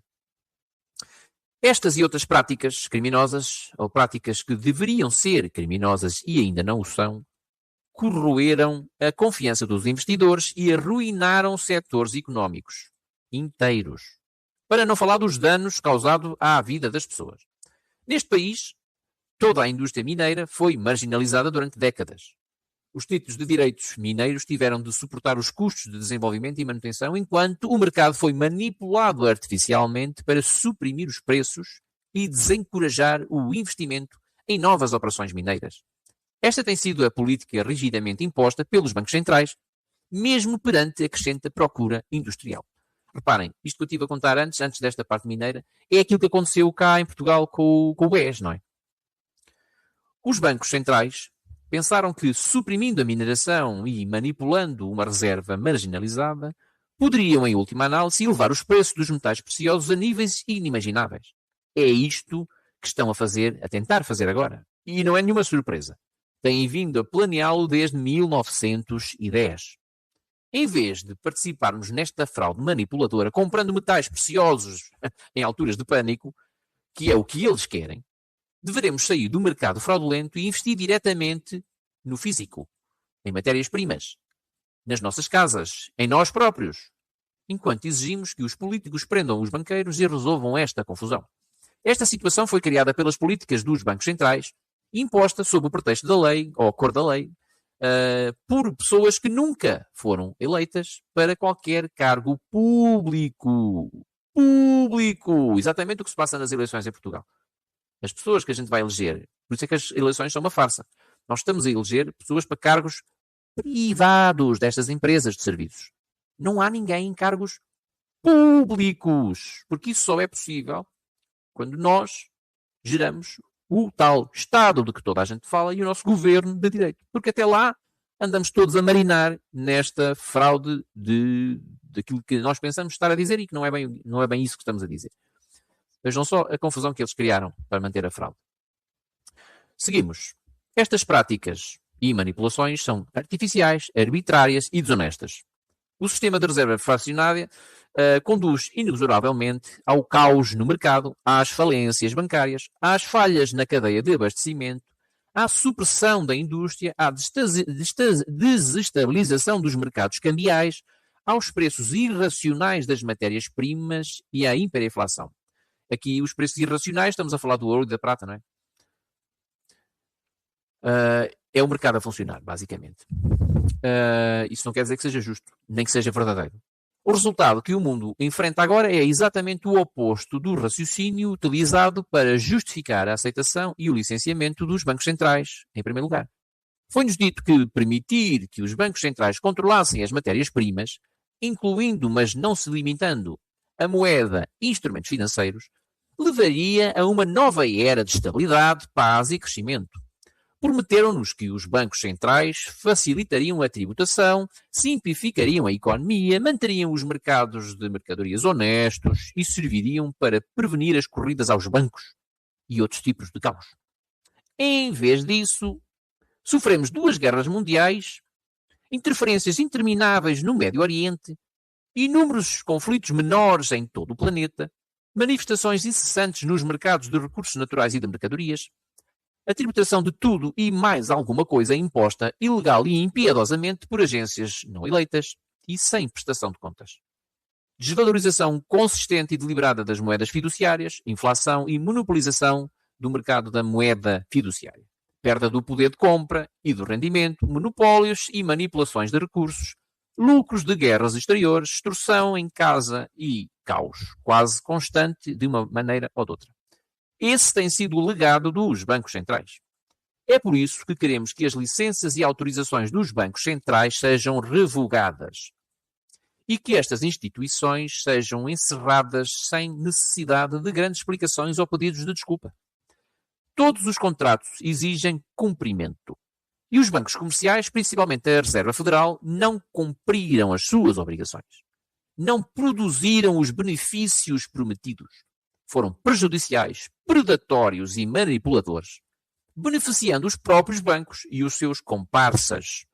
Estas e outras práticas criminosas, ou práticas que deveriam ser criminosas e ainda não o são, corroeram a confiança dos investidores e arruinaram setores económicos inteiros. Para não falar dos danos causados à vida das pessoas. Neste país, toda a indústria mineira foi marginalizada durante décadas. Os títulos de direitos mineiros tiveram de suportar os custos de desenvolvimento e manutenção, enquanto o mercado foi manipulado artificialmente para suprimir os preços e desencorajar o investimento em novas operações mineiras. Esta tem sido a política rigidamente imposta pelos bancos centrais, mesmo perante a crescente procura industrial. Reparem, isto que eu estive a contar antes desta parte mineira, é aquilo que aconteceu cá em Portugal com o BES, não é? Os bancos centrais pensaram que, suprimindo a mineração e manipulando uma reserva marginalizada, poderiam, em última análise, elevar os preços dos metais preciosos a níveis inimagináveis. É isto que estão a tentar fazer agora. E não é nenhuma surpresa. Têm vindo a planeá-lo desde 1910. Em vez de participarmos nesta fraude manipuladora, comprando metais preciosos em alturas de pânico, que é o que eles querem, deveremos sair do mercado fraudulento e investir diretamente no físico, em matérias-primas, nas nossas casas, em nós próprios, enquanto exigimos que os políticos prendam os banqueiros e resolvam esta confusão. Esta situação foi criada pelas políticas dos bancos centrais, imposta sob o pretexto da lei, ou a cor da lei, por pessoas que nunca foram eleitas para qualquer cargo público. Público! Exatamente o que se passa nas eleições em Portugal. As pessoas que a gente vai eleger, por isso é que as eleições são uma farsa. Nós estamos a eleger pessoas para cargos privados destas empresas de serviços. Não há ninguém em cargos públicos, porque isso só é possível quando nós geramos o tal Estado de que toda a gente fala e o nosso governo de direito. Porque até lá andamos todos a marinar nesta fraude daquilo que nós pensamos estar a dizer e que não é bem isso que estamos a dizer. Vejam só a confusão que eles criaram para manter a fraude. Seguimos. Estas práticas e manipulações são artificiais, arbitrárias e desonestas. O sistema de reserva fracionária conduz inexoravelmente ao caos no mercado, às falências bancárias, às falhas na cadeia de abastecimento, à supressão da indústria, à desestabilização dos mercados cambiais, aos preços irracionais das matérias-primas e à hiperinflação. Aqui, os preços irracionais, estamos a falar do ouro e da prata, não é? é o mercado a funcionar, basicamente. Isso não quer dizer que seja justo, nem que seja verdadeiro. O resultado que o mundo enfrenta agora é exatamente o oposto do raciocínio utilizado para justificar a aceitação e o licenciamento dos bancos centrais, em primeiro lugar. Foi-nos dito que permitir que os bancos centrais controlassem as matérias-primas, incluindo, mas não se limitando, a moeda e instrumentos financeiros, levaria a uma nova era de estabilidade, paz e crescimento. Prometeram-nos que os bancos centrais facilitariam a tributação, simplificariam a economia, manteriam os mercados de mercadorias honestos e serviriam para prevenir as corridas aos bancos e outros tipos de caos. Em vez disso, sofremos 2 guerras mundiais, interferências intermináveis no Médio Oriente, inúmeros conflitos menores em todo o planeta, manifestações incessantes nos mercados de recursos naturais e de mercadorias, a tributação de tudo e mais alguma coisa imposta ilegal e impiedosamente por agências não eleitas e sem prestação de contas. Desvalorização consistente e deliberada das moedas fiduciárias, inflação e monopolização do mercado da moeda fiduciária. Perda do poder de compra e do rendimento, monopólios e manipulações de recursos, lucros de guerras exteriores, extorsão em casa e caos quase constante de uma maneira ou de outra. Esse tem sido o legado dos bancos centrais. É por isso que queremos que as licenças e autorizações dos bancos centrais sejam revogadas e que estas instituições sejam encerradas sem necessidade de grandes explicações ou pedidos de desculpa. Todos os contratos exigem cumprimento. E os bancos comerciais, principalmente a Reserva Federal, não cumpriram as suas obrigações. Não produziram os benefícios prometidos. Foram prejudiciais, predatórios e manipuladores, beneficiando os próprios bancos e os seus comparsas,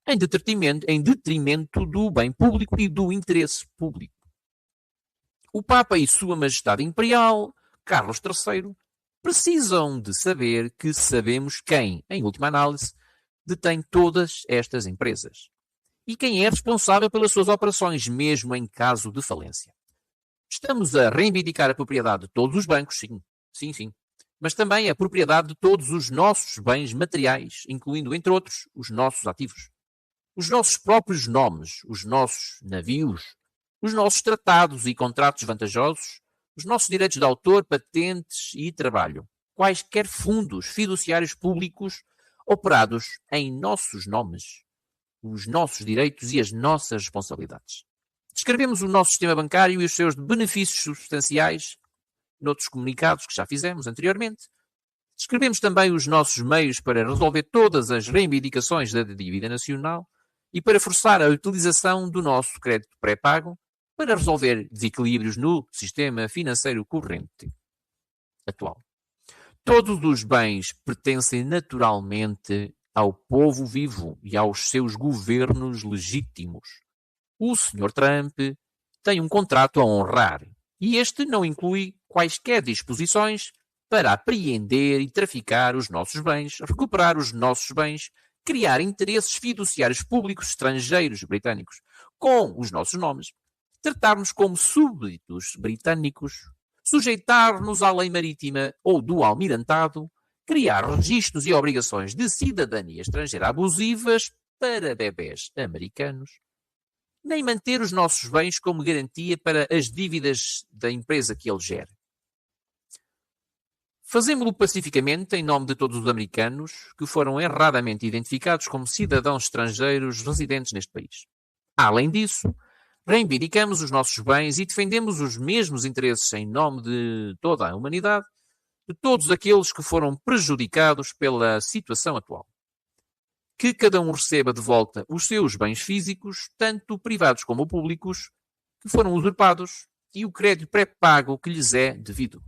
em detrimento do bem público e do interesse público. O Papa e Sua Majestade Imperial, Carlos III, precisam de saber que sabemos quem, em última análise, detém todas estas empresas e quem é responsável pelas suas operações, mesmo em caso de falência. Estamos a reivindicar a propriedade de todos os bancos, sim, mas também a propriedade de todos os nossos bens materiais, incluindo, entre outros, os nossos ativos. Os nossos próprios nomes, os nossos navios, os nossos tratados e contratos vantajosos, os nossos direitos de autor, patentes e trabalho, quaisquer fundos fiduciários públicos operados em nossos nomes, os nossos direitos e as nossas responsabilidades. Descrevemos o nosso sistema bancário e os seus benefícios substanciais noutros comunicados que já fizemos anteriormente. Descrevemos também os nossos meios para resolver todas as reivindicações da dívida nacional e para forçar a utilização do nosso crédito pré-pago para resolver desequilíbrios no sistema financeiro corrente atual. Todos os bens pertencem naturalmente ao povo vivo e aos seus governos legítimos. O Sr. Trump tem um contrato a honrar e este não inclui quaisquer disposições para apreender e traficar os nossos bens, recuperar os nossos bens, criar interesses fiduciários públicos estrangeiros britânicos com os nossos nomes, tratar-nos como súbditos britânicos, sujeitar-nos à lei marítima ou do almirantado, criar registros e obrigações de cidadania estrangeira abusivas para bebés americanos, nem manter os nossos bens como garantia para as dívidas da empresa que ele gera. Fazemo-lo pacificamente em nome de todos os americanos que foram erradamente identificados como cidadãos estrangeiros residentes neste país. Além disso, reivindicamos os nossos bens e defendemos os mesmos interesses em nome de toda a humanidade, de todos aqueles que foram prejudicados pela situação atual. Que cada um receba de volta os seus bens físicos, tanto privados como públicos, que foram usurpados e o crédito pré-pago que lhes é devido.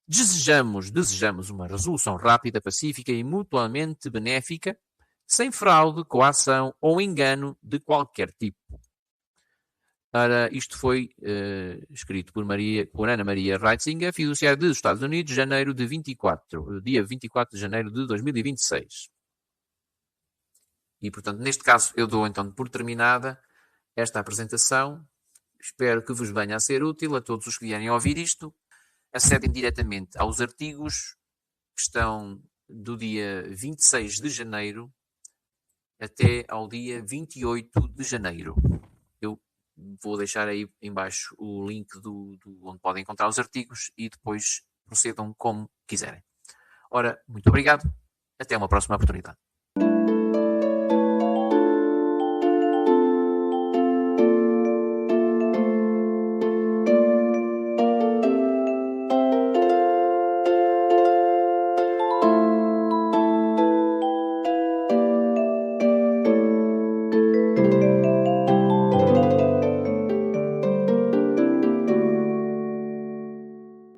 Desejamos uma resolução rápida, pacífica e mutuamente benéfica, sem fraude, coação ou engano de qualquer tipo. Ora, isto foi escrito por Ana Maria Reitzinger, fiduciária dos Estados Unidos, dia 24 de janeiro de 2026. E, portanto, neste caso, eu dou então por terminada esta apresentação. Espero que vos venha a ser útil a todos os que vierem a ouvir isto. Acedem diretamente aos artigos que estão do dia 26 de janeiro até ao dia 28 de janeiro. Eu vou deixar aí em baixo o link onde podem encontrar os artigos e depois procedam como quiserem. Ora, muito obrigado. Até uma próxima oportunidade.